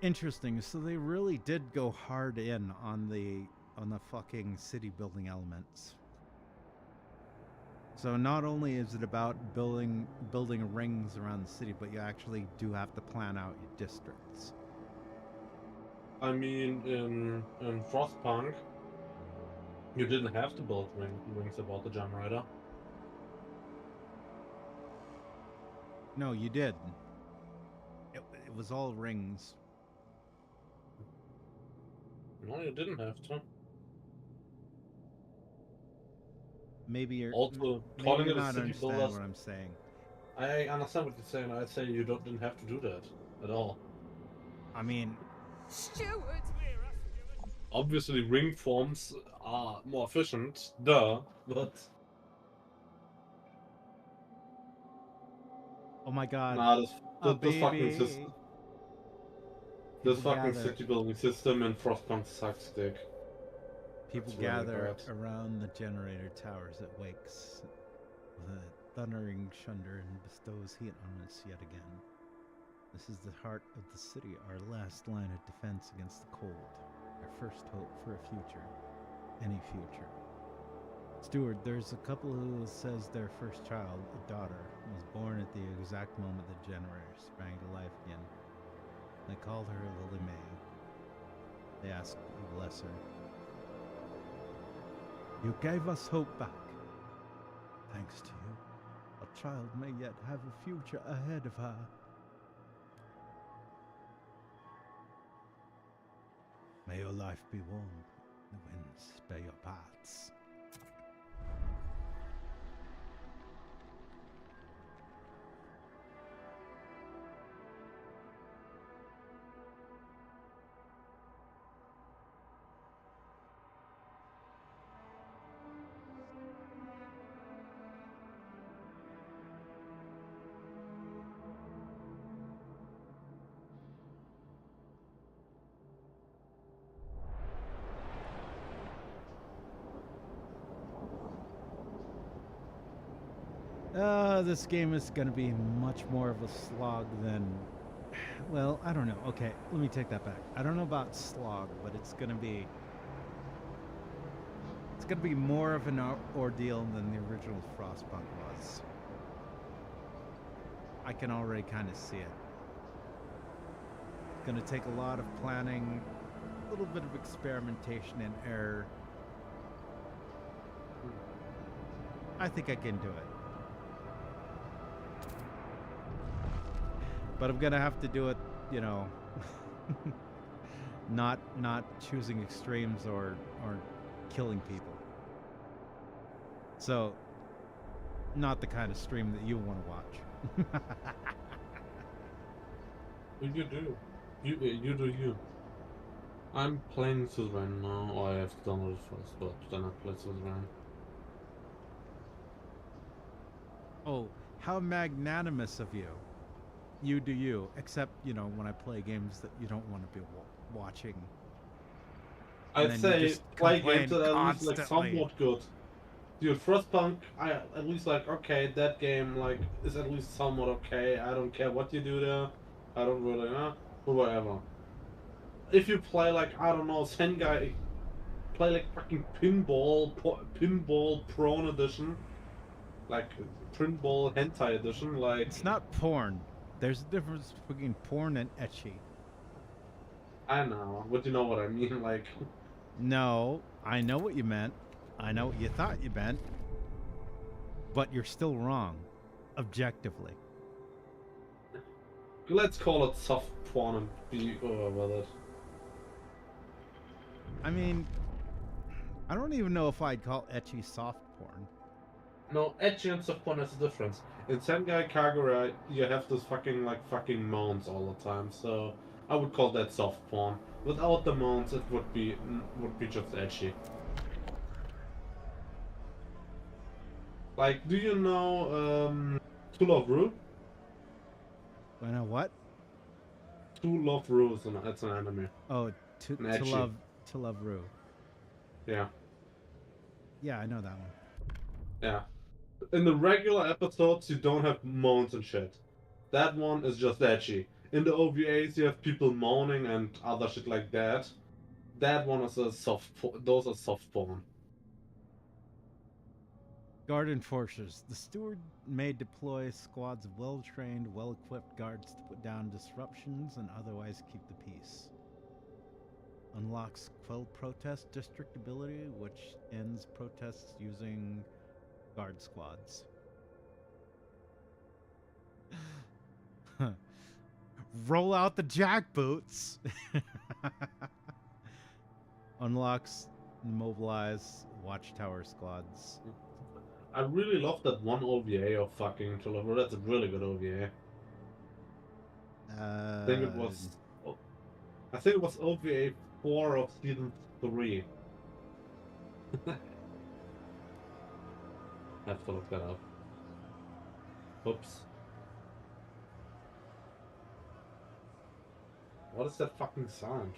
Interesting. So they really did go hard in on the fucking city building elements. So not only is it about building rings around the city, but you actually do have to plan out your districts. I mean, in Frostpunk, you didn't have to build rings about the generator. No, you did. It was all rings. No, you didn't have to. Maybe you're Also, maybe calling you're it a not city understand builder. what I'm saying. I understand what you're saying. I'd say you didn't have to do that at all. I mean, Steward! Obviously, ring forms are more efficient, duh, but... oh my god. Nah, A this fucking baby. system... This People fucking gather- city building system in Frostpunk sucks dick. People That's really gather bad. around the generator towers at wakes. The thundering chunder and bestows heat on us yet again. This is the heart of the city, our last line of defense against the cold. Our first hope for a future. Any future. Steward, there's a couple who says their first child, a daughter, was born at the exact moment the generator sprang to life again. They called her Lily May. They asked you bless her. You gave us hope back. Thanks to you, a child may yet have a future ahead of her. May your life be warm, the winds spare your paths. This game is going to be much more of a slog than... Well, I don't know. Okay, let me take that back. I don't know about slog, but it's going to be... It's going to be more of an ordeal than the original Frostpunk was. I can already kind of see it. It's going to take a lot of planning, a little bit of experimentation and error. I think I can do it. But I'm gonna have to do it, you know, not choosing extremes or killing people. So, not the kind of stream that you want to watch. You do. You do you. I'm playing Suzerain now, or I have to download it first, but then I play Suzerain. Oh, how magnanimous of you. You do you, except, you know, when I play games that you don't want to be watching. And I'd then you say just play complain games that are at least like constantly. somewhat good. Dude, Frostpunk, I at least like, okay, that game like is at least somewhat okay. I don't care what you do there. I don't really but whatever. If you play like, I don't know, Sengai, play like fucking pinball prone edition, like pinball hentai edition, like... It's not porn. There's a difference between porn and ecchi. I know, but you know what I mean, like... No, I know what you meant. I know what you thought you meant. But you're still wrong. Objectively. Let's call it soft porn and be over with it. I mean, I don't even know if I'd call ecchi soft porn. No, ecchi and soft porn is the difference. In Sengai Kagura, you have this fucking mounts all the time, so I would call that soft porn. Without the mounts, it would be just ecchi. Like, do you know To Love Ru? I know what? To Love Ru, it's an anime. Oh, to ecchi. love Ru. Yeah. Yeah, I know that one. Yeah. In the regular episodes, you don't have mounts and shit. That one is just ecchi. in the OVAs you have people moaning and other shit like that. That one is a those are soft porn. Guard enforcers. The steward may deploy squads of well-trained, well-equipped guards to put down disruptions and otherwise keep the peace. Unlocks quell protest district ability, which ends protests using guard squads. Roll out the jackboots. Unlocks mobilize watchtower squads. I really love that one OVA of fucking Children. That's a really good OVA. I think it was. I think it was OVA 4 of season 3. I have to look that up. Oops. What is that fucking sound?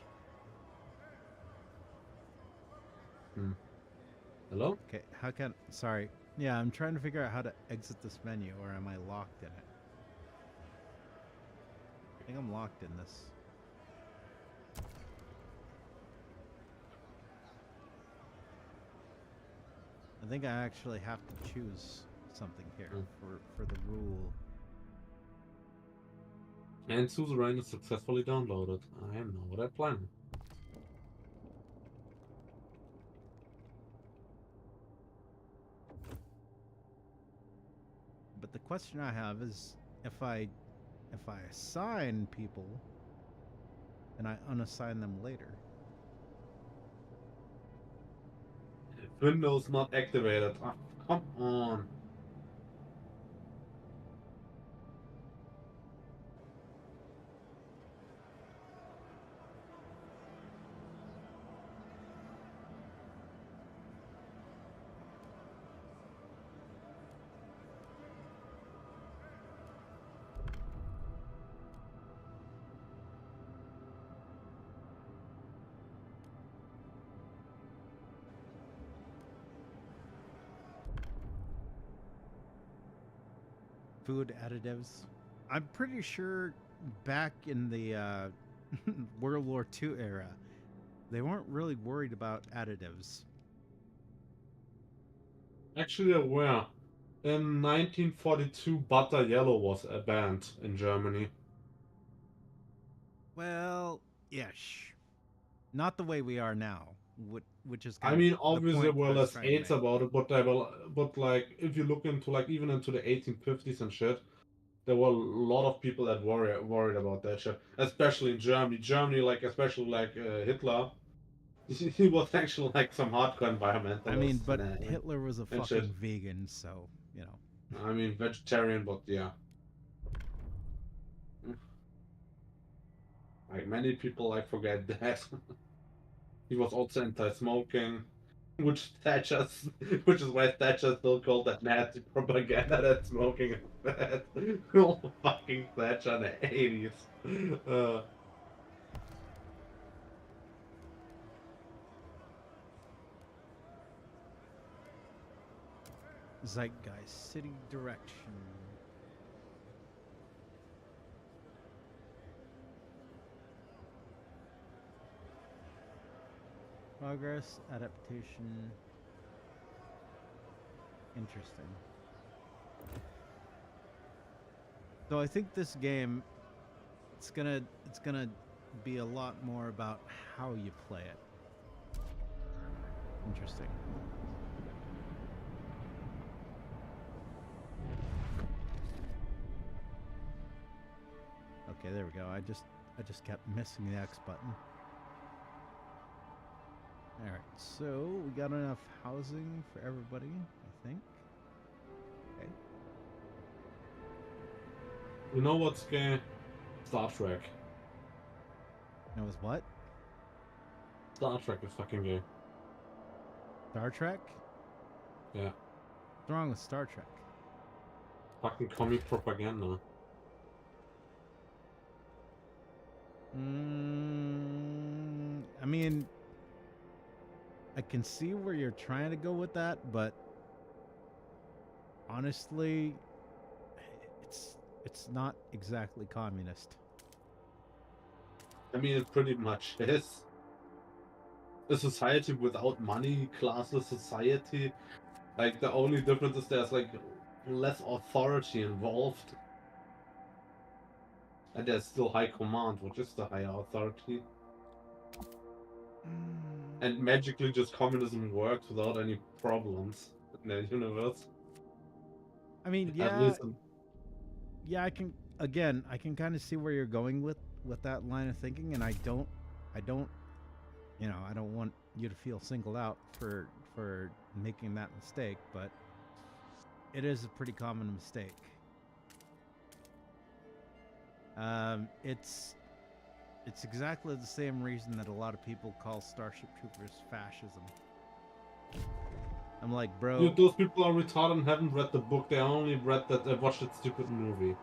Hello? Okay, how can... Sorry. Yeah, I'm trying to figure out how to exit this menu, or am I locked in it? I think I'm locked in this. I think I actually have to choose something here for the rule. And Suzerain is successfully downloaded. I know what I plan. But the question I have is, if I assign people and I unassign them later. Windows not activated. Oh, come on. Food additives. I'm pretty sure back in the World War II era, they weren't really worried about additives. Actually, there were. In 1942, butter yellow was banned in Germany. Well, yes. Not the way we are now, which is I kind mean, of the obviously there point were I was less trying to AIDS make. about it, but they were, but like, if you look into like even into the 1850s and shit, there were a lot of people that worried about that shit, especially in Germany. Germany, like especially like Hitler, he was actually like some hardcore I mean, environmentalist but Hitler was a and shit. fucking vegan, so, you know. I mean, vegetarian, but yeah, like many people like forget that. He was also anti-smoking, which Thatcher's, which is why Thatcher still called that Nazi propaganda that smoking is bad. Oh, fucking Thatcher in the 80s. Zeitgeist, city direction. Progress, adaptation. Interesting. So I think this game, it's gonna be a lot more about how you play it. Interesting. Okay, there we go. I just kept missing the X button. Alright, so we got enough housing for everybody, I think. Okay. You know what's gay? Star Trek. Knows what? Star Trek is fucking gay. Star Trek? Yeah. What's wrong with Star Trek? Fucking commie propaganda. I mean, I can see where you're trying to go with that, but honestly, it's not exactly communist. I mean, it pretty much is. A society without money, classless society. Like, the only difference is there's, like, less authority involved. And there's still high command, which is the higher authority. And magically just communism works without any problems in the universe. I mean, At yeah, least yeah. I can kind of see where you're going with that line of thinking, and I don't, I don't want you to feel singled out for making that mistake, but it is a pretty common mistake. It's exactly the same reason that a lot of people call Starship Troopers fascism. I'm like, bro. Dude, those people are retarded and haven't read the book. They only watched that stupid movie.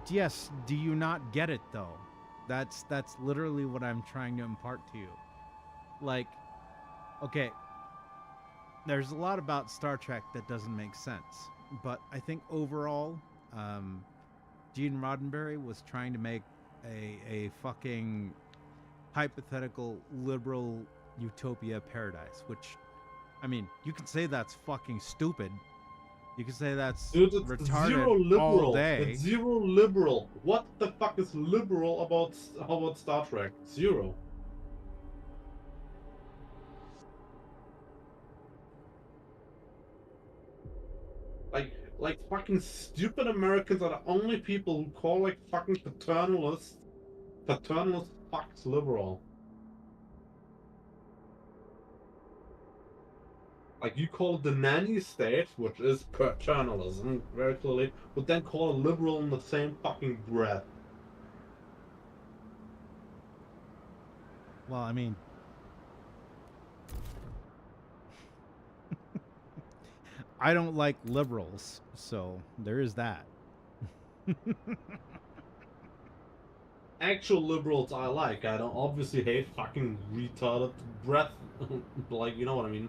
Yes, do you not get it though? That's literally what I'm trying to impart to you. Like, okay, there's a lot about Star Trek that doesn't make sense, but I think overall, Gene Roddenberry was trying to make a fucking hypothetical liberal utopia paradise, which, I mean, you can say that's fucking stupid. You can say that's Dude, it's retarded zero liberal. all day. It's zero liberal. What the fuck is liberal about Star Trek? Zero. Like fucking stupid Americans are the only people who call like fucking paternalist fucks liberal. Like, you call it the nanny state, which is paternalism, very clearly, but then call it liberal in the same fucking breath. Well, I mean, I don't like liberals, so there is that. Actual liberals I like. I don't obviously hate fucking retarded breath. Like, you know what I mean?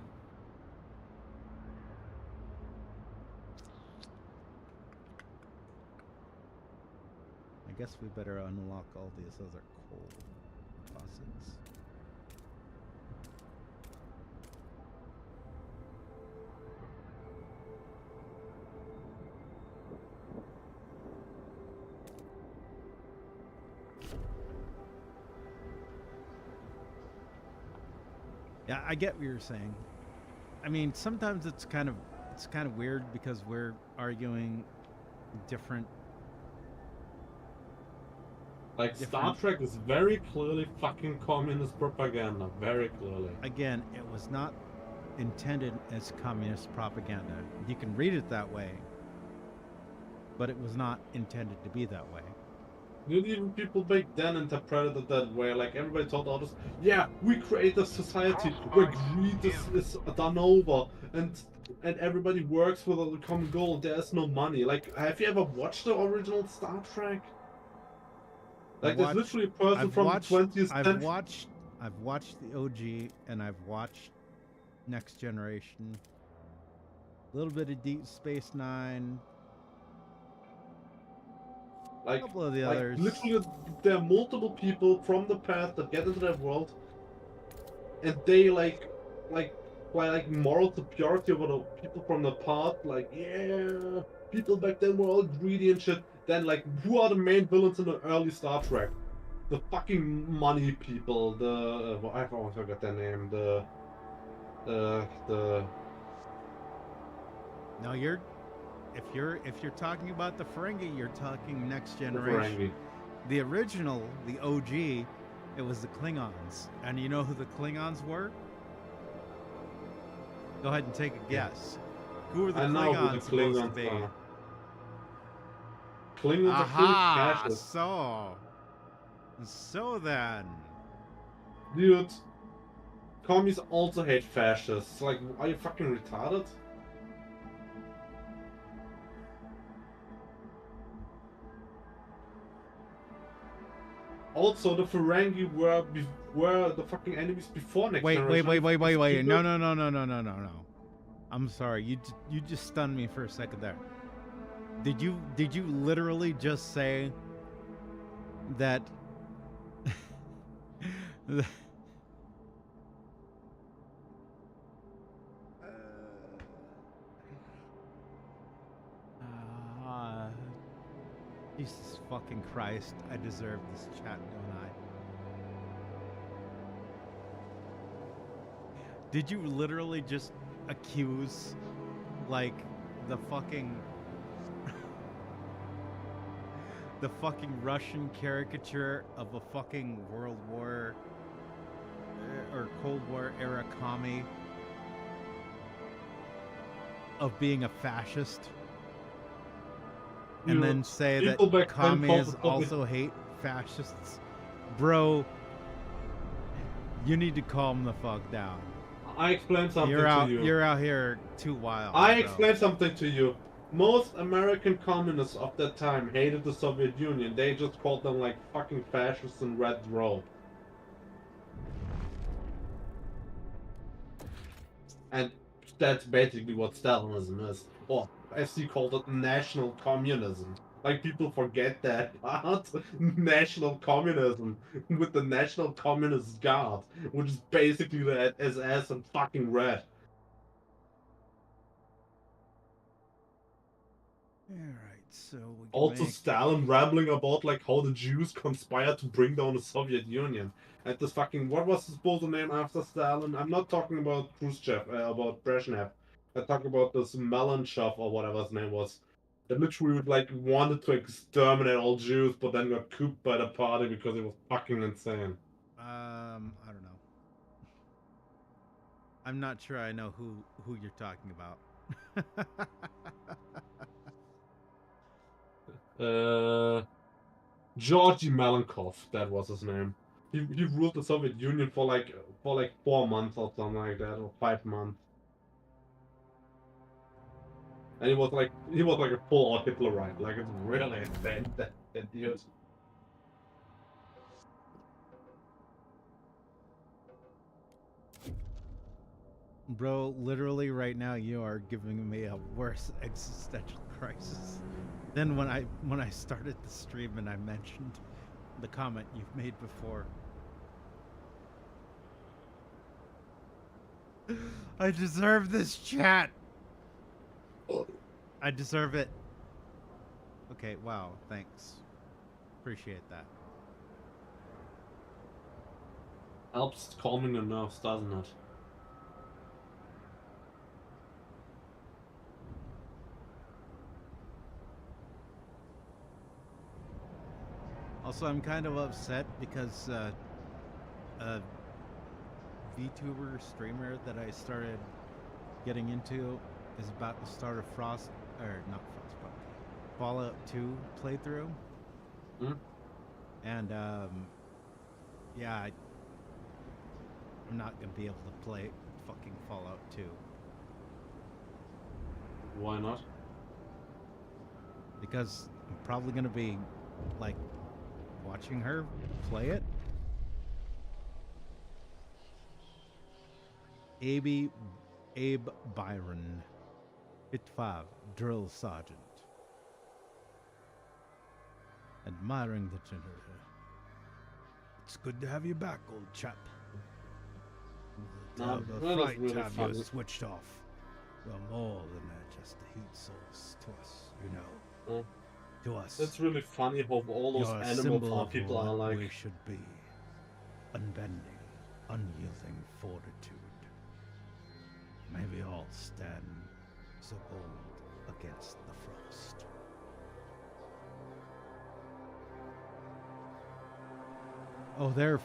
I guess we better unlock all these other coal deposits. Yeah, I get what you're saying. I mean, sometimes it's kind of weird because we're arguing different. Like, Star Trek is very clearly fucking communist propaganda. Very clearly. Again, it was not intended as communist propaganda. You can read it that way, but it was not intended to be that way. Dude, even people back then interpreted it that way. Like, everybody thought all this, yeah, we create a society where greed is done over, and everybody works for the common goal. There's no money. Like, have you ever watched the original Star Trek? Like, there's literally a person from the 20th century. I've watched the OG, and I've watched Next Generation. A little bit of Deep Space Nine. Like, a couple of the others. Literally, there are multiple people from the past that get into that world, and they by moral superiority over the people from the past. Like, yeah, people back then were all greedy and shit. Then, like, who are the main villains in the early Star Trek? The fucking money people. I always forgot their name. No, if you're talking about the Ferengi, you're talking Next Generation. The original, the OG, it was the Klingons. And you know who the Klingons were? Go ahead and take a guess. Who are the Klingons supposed to be? Klingons are Aha! So then. Dude, commies also hate fascists. Like, are you fucking retarded? Also, the Ferengi were the fucking enemies before Next Generation. Wait. No. I'm sorry. You just stunned me for a second there. Did you literally just say that Uh, Jesus fucking Christ. I deserve this chat, don't I? Did you literally just accuse, like, the fucking... the fucking Russian caricature of a fucking World War... or Cold War era commie of being a fascist? And then say that people back then called commies the Soviet- also hate fascists? Bro, you need to calm the fuck down. I explained something You're out. to you. You're out here too wild. I bro. explained something to you. Most American communists of that time hated the Soviet Union. They just called them like fucking fascists and red robe. And that's basically what Stalinism is. Or, as he called it, national communism. Like, people forget that part. National communism. With the National Communist Guard. Which is basically the SS and fucking red. Alright, so we can Also, make... Stalin rambling about like how the Jews conspired to bring down the Soviet Union. And this fucking, what was the supposed name after Stalin? I'm not talking about Khrushchev, about Brezhnev. I talk about this Melanchov or whatever his name was. That literally like wanted to exterminate all Jews, but then got cooped by the party because it was fucking insane. I don't know. I'm not sure I know who you're talking about. Georgy Malenkov, that was his name. He ruled the Soviet Union for like 4 months or something like that, or 5 months. And he was like a full on Hitlerite. Like, it's really insane, that dude. Bro, literally right now you are giving me a worse existential crisis than when I started the stream and I mentioned the comment you've made before. I deserve this chat. I deserve it. Okay, wow, thanks. Appreciate that. Helps calming the nerves, doesn't it? Also, I'm kind of upset because a VTuber streamer that I started getting into is about to start a Fallout 2 playthrough. Hmm? And yeah, I'm not gonna be able to play fucking Fallout 2 Why not? because I'm probably gonna be like watching her play it. Abe Byron, Hit 5, Drill Sergeant. Admiring the generator. It's good to have you back, old chap. No, The that was fright really have you funny. switched off. Well, more than just a heat source to us, you know. Oh. To us. It's really funny how all those You're a animal symbol farm of people what are like. we should be. Unbending, unyielding fortitude. May we all stand so bold against the frost. Oh, they're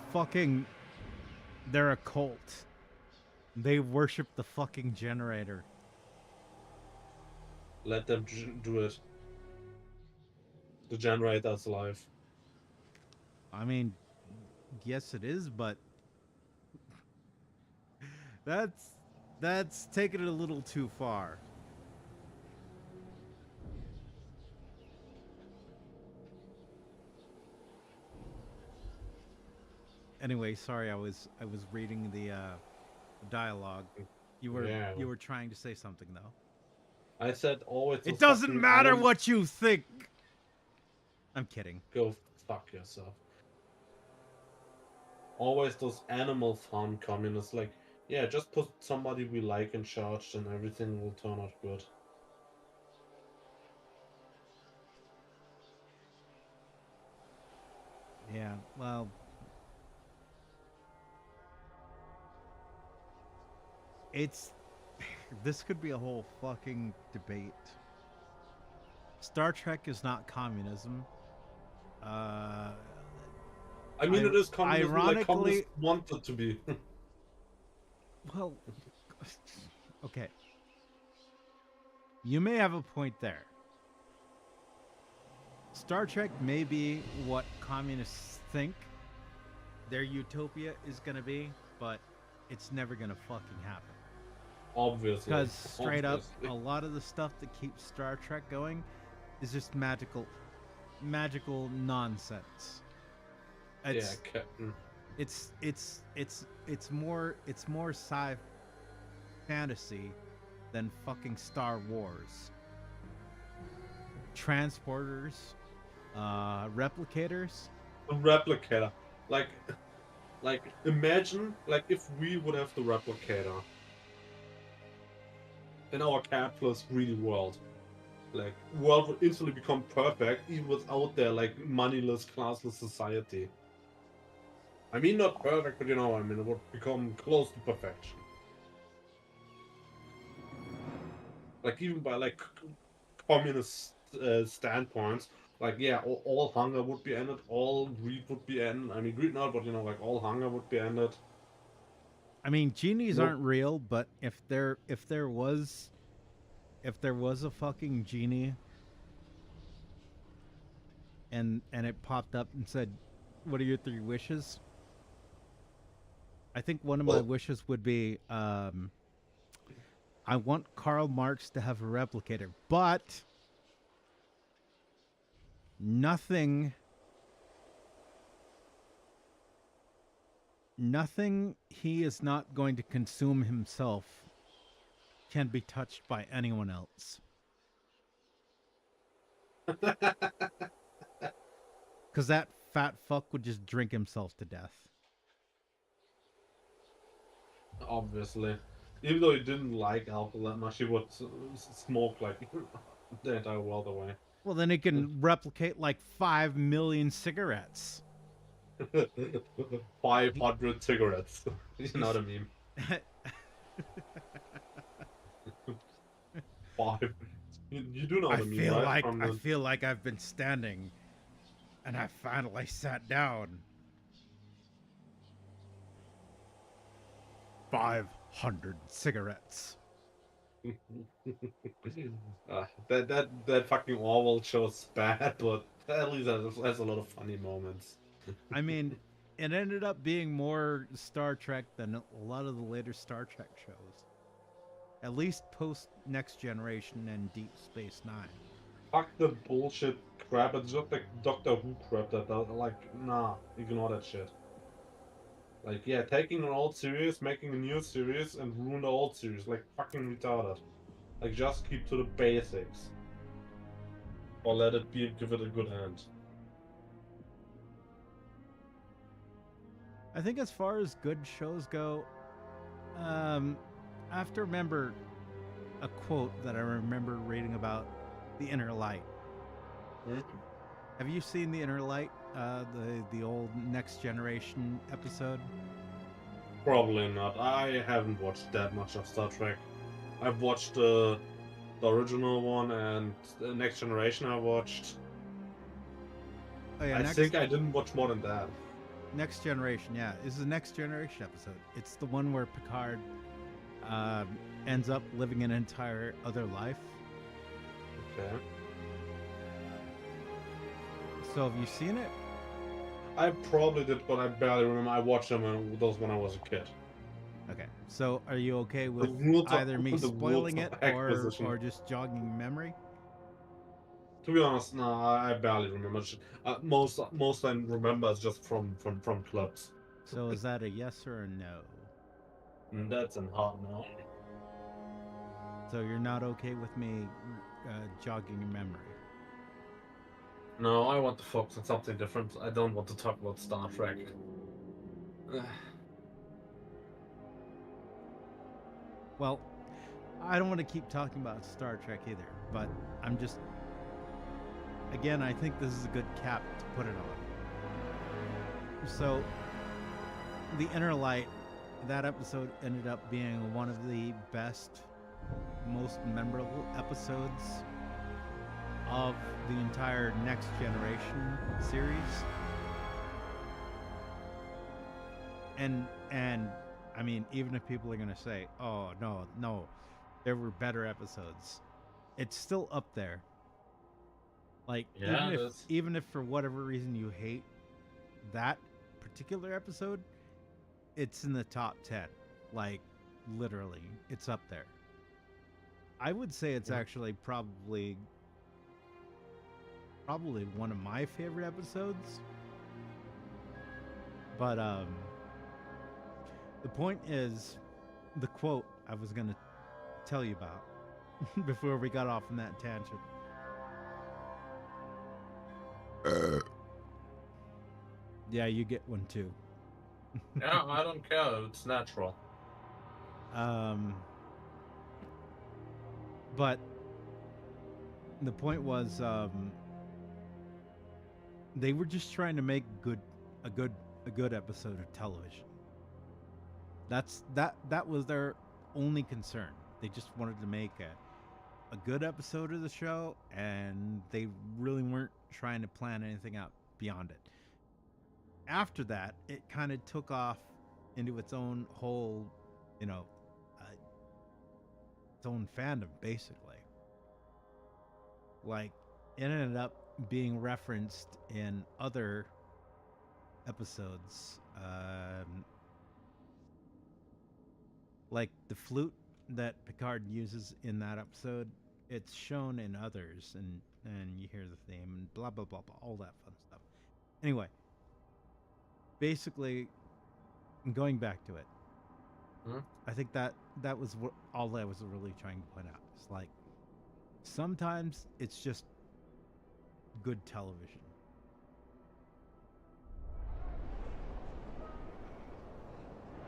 a cult. They worship the fucking generator. Let them do it. The generator's life. I mean, yes it is, but that's taking it a little too far. Anyway, sorry, I was reading the dialogue. You were trying to say something though. I said always. It doesn't matter what you think. I'm kidding. Go fuck yourself. always those animal farm communists. Like, yeah, just put somebody we like in charge, and everything will turn out good. Yeah, well, it's this could be a whole fucking debate. Star Trek is not communism. Uh, I mean, it is communism like ironically, communists want it to be. well, okay, you may have a point there. Star Trek may be what communists think their utopia is gonna be, but it's never gonna fucking happen. Obviously. Because straight up, Obviously. a lot of the stuff that keeps Star Trek going is just magical nonsense. It's Yeah, Captain. it's more sci fantasy than fucking Star Wars. Transporters, replicators. The replicator. Like, imagine, like, if we would have the replicator in our capitalist greedy world. Like, world would instantly become perfect, even without their, like, moneyless, classless society. I mean, not perfect, but you know, I mean, it would become close to perfection. Like, even by, like, communist standpoints, like, yeah, all hunger would be ended, all greed would be ended. I mean, greed not, but, you know, like, all hunger would be ended. I mean, genies Nope. aren't real, but if there was a fucking genie and it popped up and said, "What are your 3 wishes?" I think one of my Well, wishes would be I want Karl Marx to have a replicator, but nothing he is not going to consume himself can be touched by anyone else. Because that fat fuck would just drink himself to death. obviously. Even though he didn't like alcohol that much, he would smoke, like, the entire world away. Well, then he can replicate like 5 million cigarettes. 500 cigarettes. You know what I mean? 5. You do know what I mean, right? From I the feel like I've been standing and I finally sat down. 500 cigarettes. that fucking Orwell show's bad, but at least has a lot of funny moments. I mean, it ended up being more Star Trek than a lot of the later Star Trek shows. At least post Next Generation and Deep Space Nine. Fuck the bullshit crap. It's just like Doctor Who crap that like, nah, ignore that shit. Like, yeah, taking an old series, making a new series, and ruin the old series, like fucking retarded. Like, just keep to the basics, or let it be, give it a good end. I think as far as good shows go, I have to remember a quote that I remember reading about The Inner Light. Hmm? Have you seen The Inner Light, the old Next Generation episode? Probably not. I haven't watched that much of Star Trek. I've watched the original one and the Next Generation. I watched. Oh yeah, I think I didn't watch more than that. Next Generation, yeah. This is the Next Generation episode. It's the one where Picard ends up living an entire other life. Okay. So have you seen it? I probably did, but I barely remember. I watched them when I was a kid. Okay. So are you okay with rules of- either me the rules spoiling of it acquisition. or just jogging memory? To be honest, no, I barely remember. Most I remember is just from clubs. So is that a yes or a no? And that's an hard no. So you're not okay with me jogging your memory? No, I want to focus on something different. I don't want to talk about Star Trek. Well, I don't want to keep talking about Star Trek either, but I'm just, again, I think this is a good cap to put it on. So, The Inner Light, that episode ended up being one of the best, most memorable episodes of the entire Next Generation series. And I mean, even if people are going to say, oh, no, there were better episodes, it's still up there. Like, Yeah, even if for whatever reason you hate that particular episode, it's in the top 10. Like, literally, it's up there. I would say it's actually probably one of my favorite episodes. But the point is, the quote I was going to tell you about before we got off on that tangent. Yeah, you get one too. Yeah, I don't care. It's natural. But the point was, they were just trying to make a good episode of television. That was their only concern. They just wanted to make a good episode of the show, and they really weren't trying to plan anything out beyond it. After that, it kind of took off into its own whole, its own fandom, basically. Like, it ended up being referenced in other episodes. Like the flute that Picard uses in that episode, it's shown in others, and you hear the theme and blah blah blah blah, all that fun stuff. Anyway, basically, going back to it, I think that was all I was really trying to point out. It's like, sometimes it's just good television.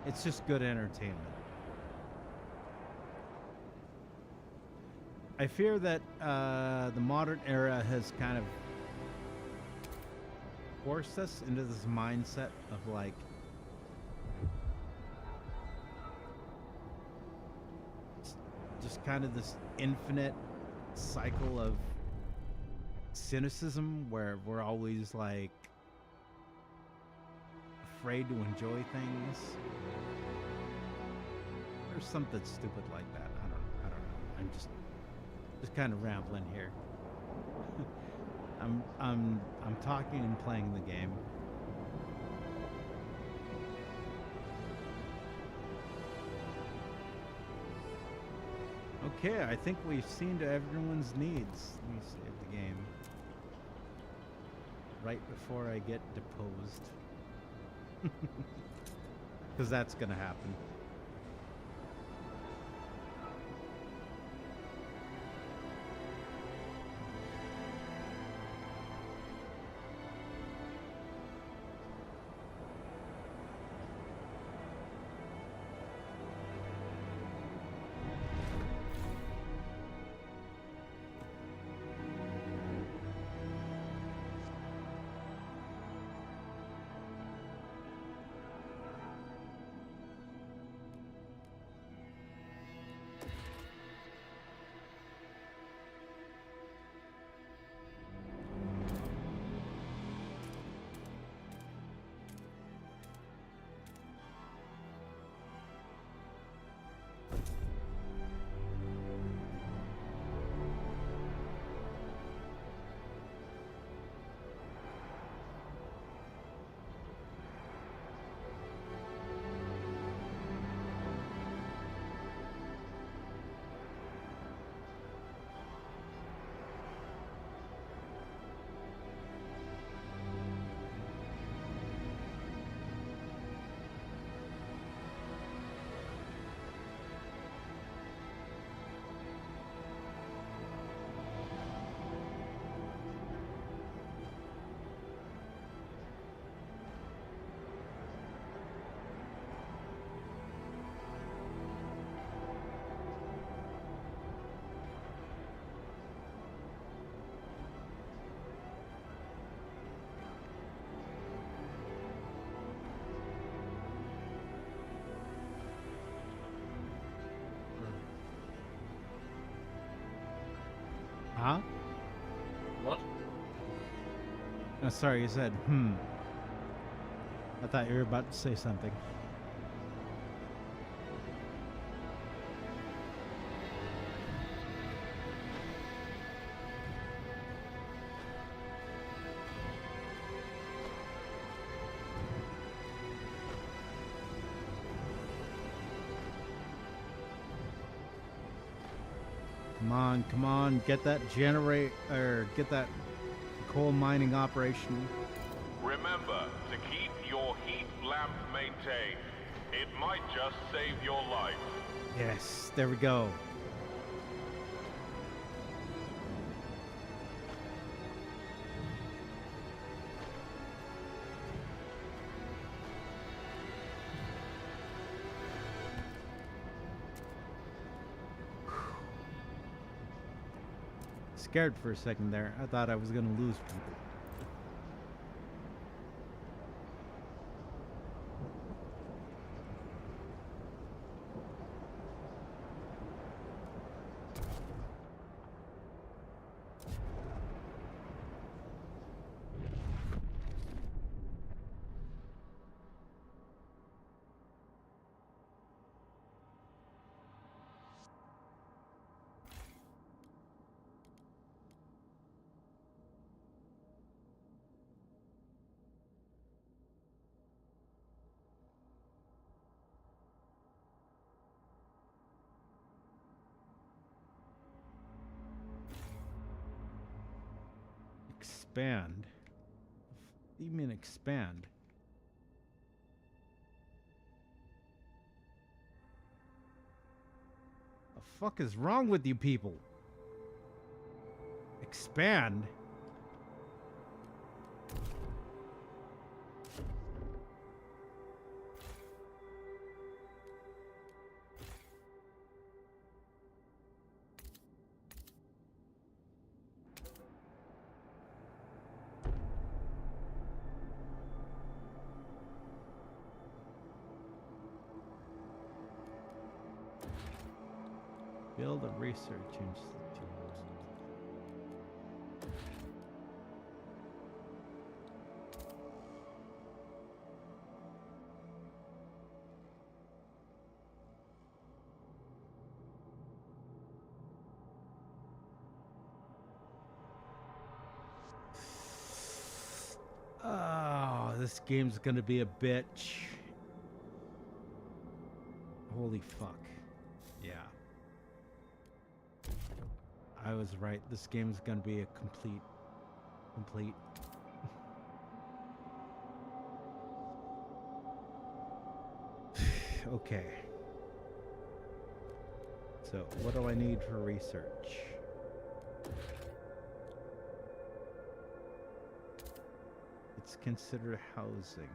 It's just good entertainment. I fear that the modern era has kind of forced us into this mindset of like, just kind of this infinite cycle of cynicism where we're always like afraid to enjoy things. There's something stupid like that. I don't know. I'm just kind of rambling here. I'm talking and playing the game. Okay, I think we've seen to everyone's needs. Let me save the game. Right before I get deposed. Because that's gonna happen. Oh, sorry, you said, hmm. I thought you were about to say something. Come on, get that get that coal mining operation. Remember to keep your heat lamp maintained. It might just save your life. Yes, there we go. Scared for a second there. I thought I was gonna lose people. Expand? What do you mean expand? The fuck is wrong with you people? Expand? Build a research institute. Oh, this game's gonna be a bitch. Holy fuck. Yeah. I was right. This game's gonna be a complete. Okay. So, what do I need for research? It's considered housing.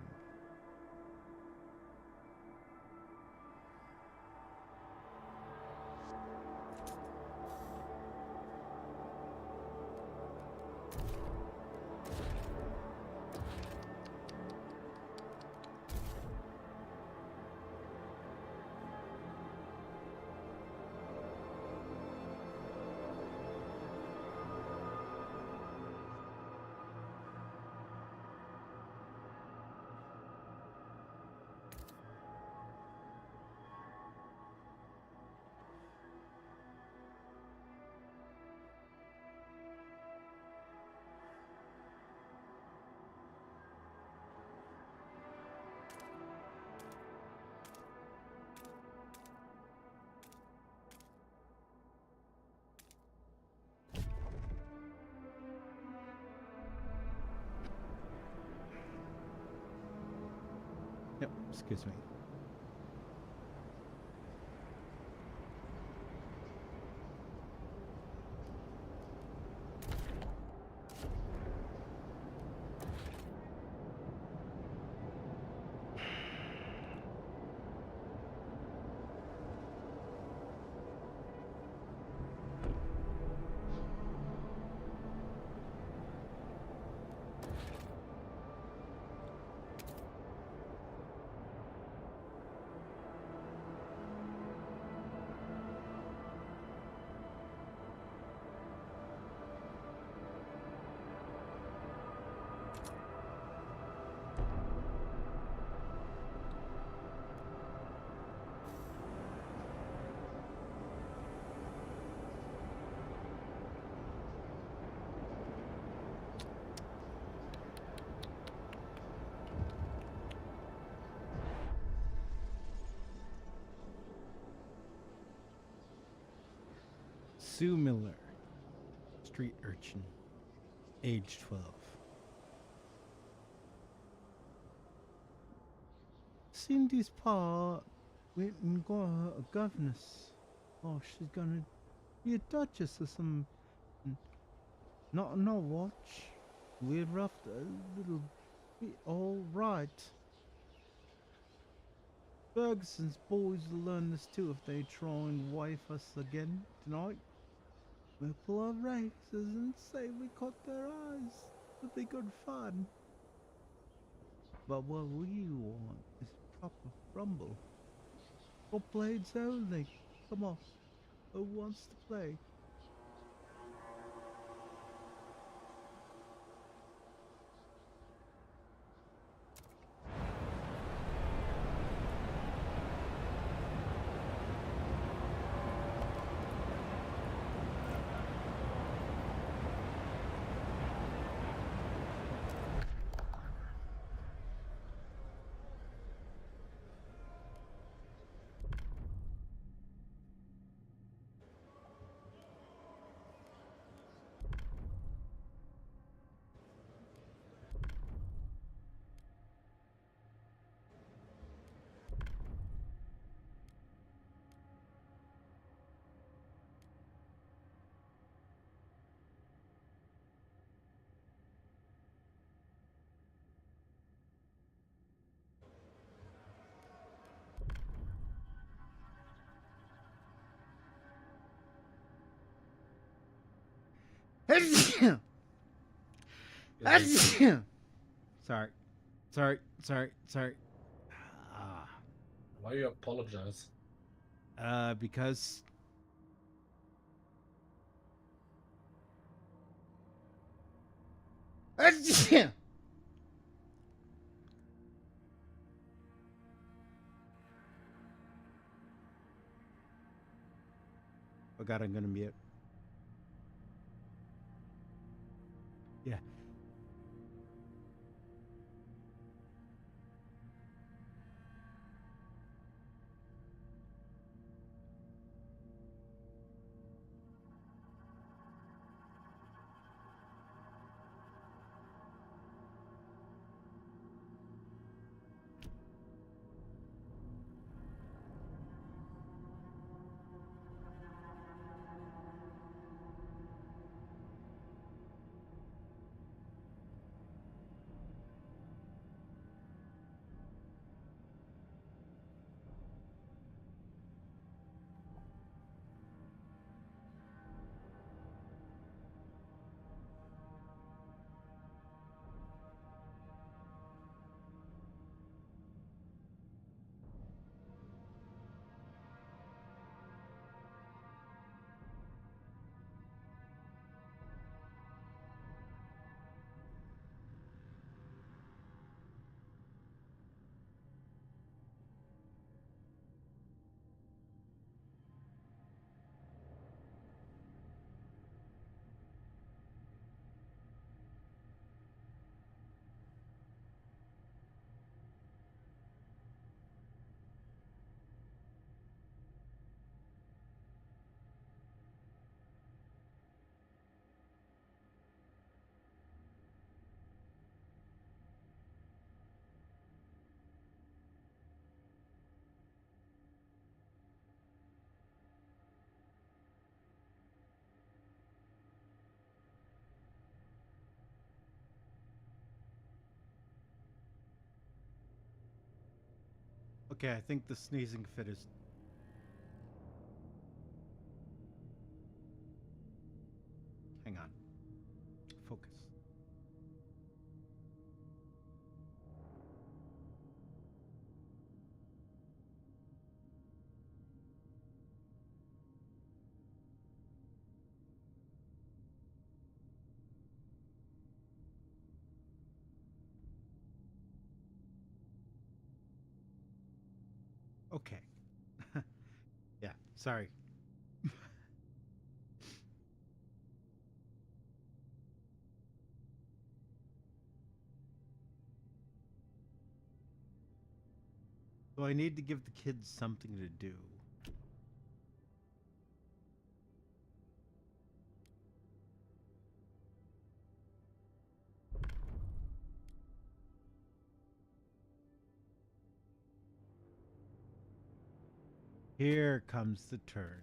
Yep, excuse me. Sue Miller, street urchin, age 12. Cindy's pa went and got her a governess. Oh, she's gonna be a duchess or some. Not on our watch. We're rough a little bit all right. Ferguson's boys will learn this too if they try and wife us again tonight. We'll pull our razors and say we cut their eyes. It'll be good fun. But what we want is proper rumble. For blades only. Come on. Who wants to play? Sorry. Sorry. Why you apologize? Because oh god, I'm gonna mute. Yeah. Okay, I think the sneezing fit is. Hang on. Focus. Okay. Yeah, sorry. So I need to give the kids something to do. Here comes the turn.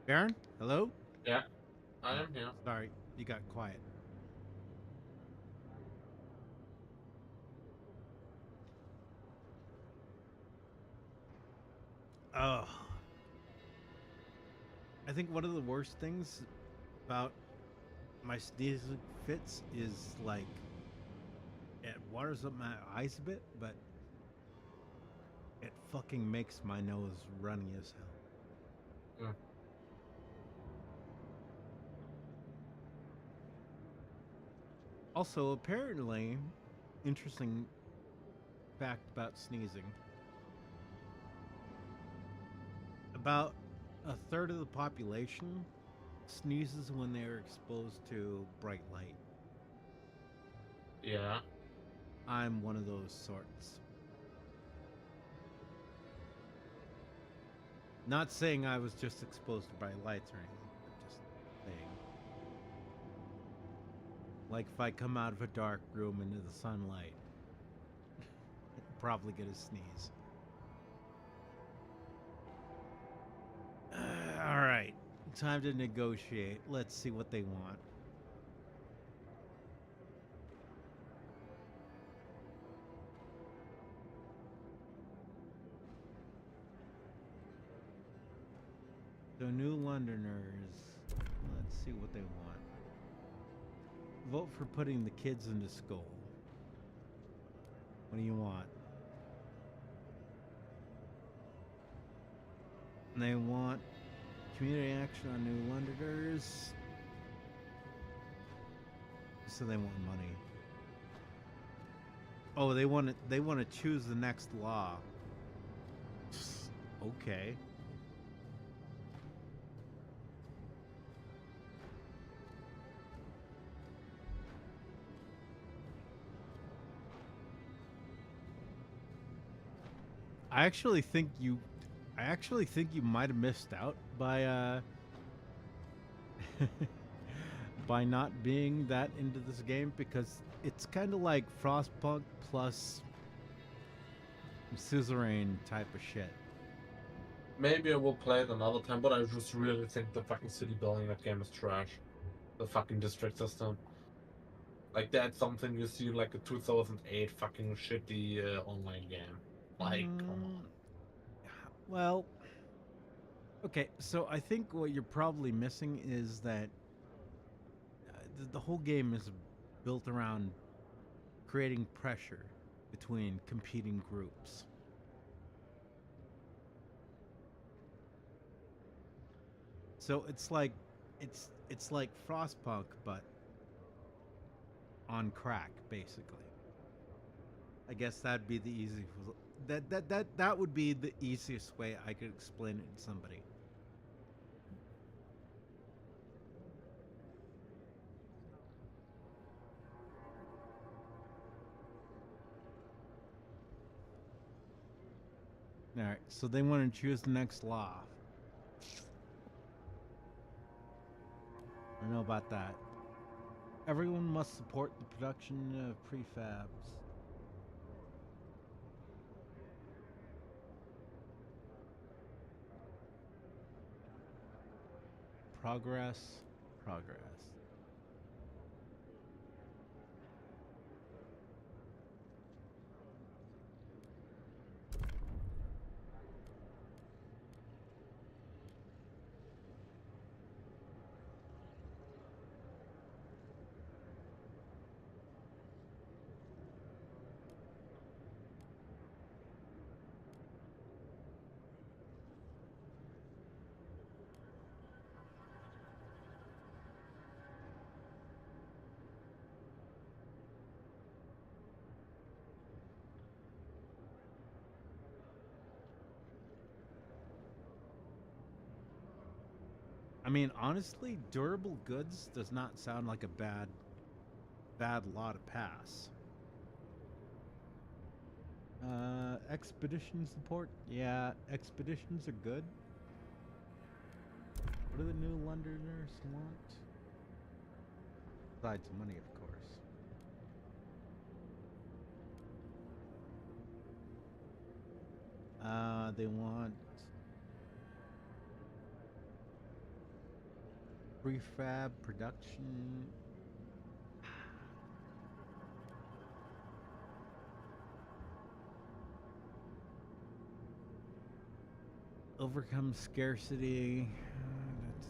Baron, hello? Yeah, I am here. Sorry, you got quiet. Oh. I think one of the worst things about my sneezing fits is like it waters up my eyes a bit, but it fucking makes my nose runny as hell. Yeah. Also, apparently, interesting fact about sneezing. About a third of the population sneezes when they are exposed to bright light. Yeah. I'm one of those sorts. Not saying I was just exposed to bright lights or anything, but just saying. Like if I come out of a dark room into the sunlight, I'd probably get a sneeze. All right, time to negotiate. Let's see what they want. So New Londoners, let's see what they want. Vote for putting the kids into school. What do you want? And they want community action on New Londoners. So they want money. Oh, they want to choose the next law. Okay. I actually think you might have missed out by by not being that into this game, because it's kind of like Frostpunk plus suzerain type of shit. Maybe I will play it another time, but I just really think the fucking city building in that game is trash. The fucking district system. Like, that's something you see in like a 2008 fucking shitty online game. Like, come on. Well, okay, so I think what you're probably missing is that the whole game is built around creating pressure between competing groups. So it's like Frostpunk, but on crack, basically. I guess that'd be the easy. That would be the easiest way I could explain it to somebody. All right, so they want to choose the next law. I don't know about that. Everyone must support the production of prefabs. Progress. I mean, honestly, durable goods does not sound like a bad law to pass. Expedition support? Yeah, expeditions are good. What do the new Londoners want? Besides money, of course. They want prefab production. Overcome scarcity. That's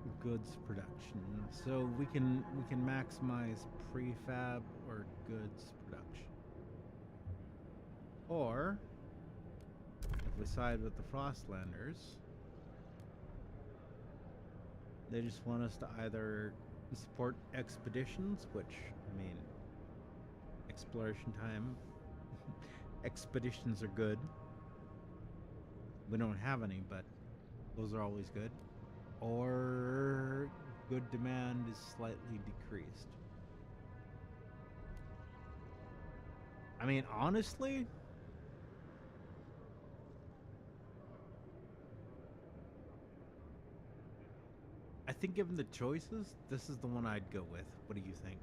the goods production. So we can maximize prefab or goods production. Or if we side with the Frostlanders, they just want us to either support expeditions, which, I mean, exploration time. Expeditions are good. We don't have any, but those are always good. Or good demand is slightly decreased. I mean, honestly, I think given the choices, this is the one I'd go with. What do you think?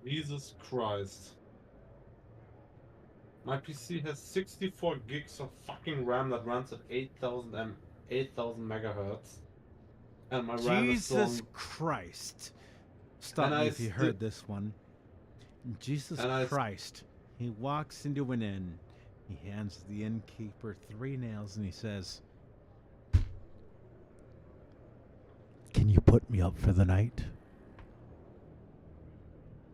Jesus Christ. My PC has 64 gigs of fucking RAM that runs at 8,000 megahertz. And my RAM is Jesus strong. Christ. Stop me if you heard this one. Jesus Christ. He walks into an inn. He hands the innkeeper 3 nails and he says, "Can you put me up for the night?"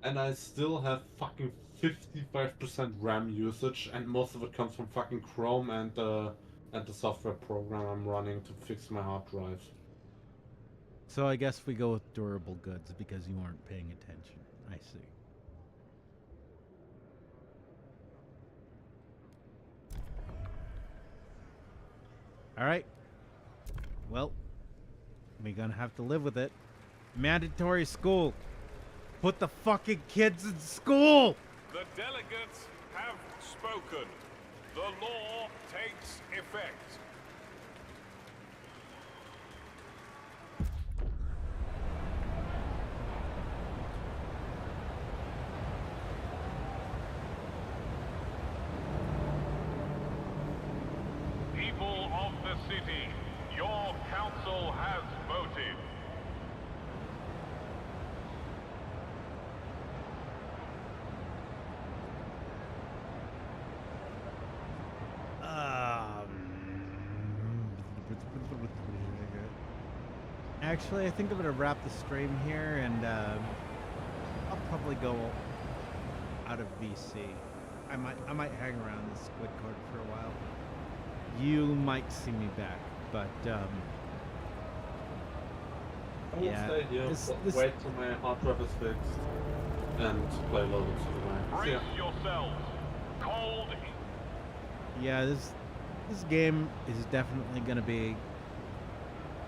And I still have fucking 55% RAM usage, and most of it comes from fucking Chrome and the software program I'm running to fix my hard drive. So I guess we go with durable goods because you weren't paying attention. I see. Alright. Well, we're gonna have to live with it. Mandatory school. Put the fucking kids in school! The delegates have spoken. The law takes effect. People of the city, your council has voted. Actually, I think I'm gonna wrap the stream here, and I'll probably go out of VC. I might hang around the SquidCoyote for a while. You might see me back, but I will stay here, wait till my hard drive is fixed, and play a little bit of Brace yourselves. Cold. Yeah, this game is definitely gonna be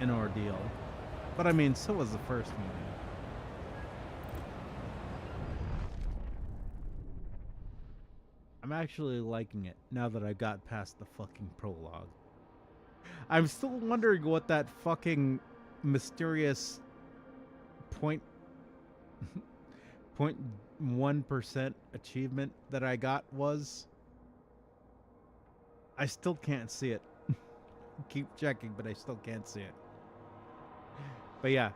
an ordeal. But I mean, so was the first one. I'm actually liking it now that I got past the fucking prologue. I'm still wondering what that fucking mysterious point 0.1% achievement that I got was. I still can't see it. Keep checking, but I still can't see it. But yeah,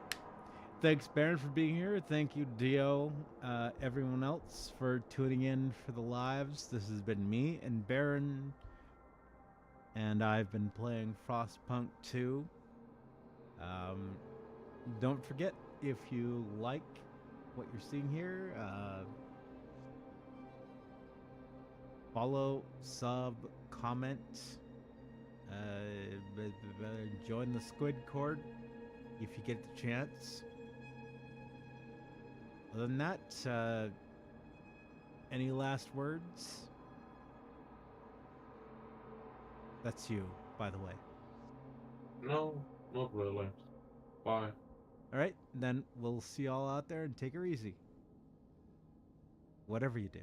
thanks Baron for being here. Thank you Dio, everyone else for tuning in for the lives. This has been me and Baron, and I've been playing Frostpunk 2. Don't forget, if you like what you're seeing here, follow, sub, comment, join the Squid Court if you get the chance. Other than that, any last words? That's you, by the way. No, not really. Bye. Alright, then we'll see y'all out there and take her easy. Whatever you do.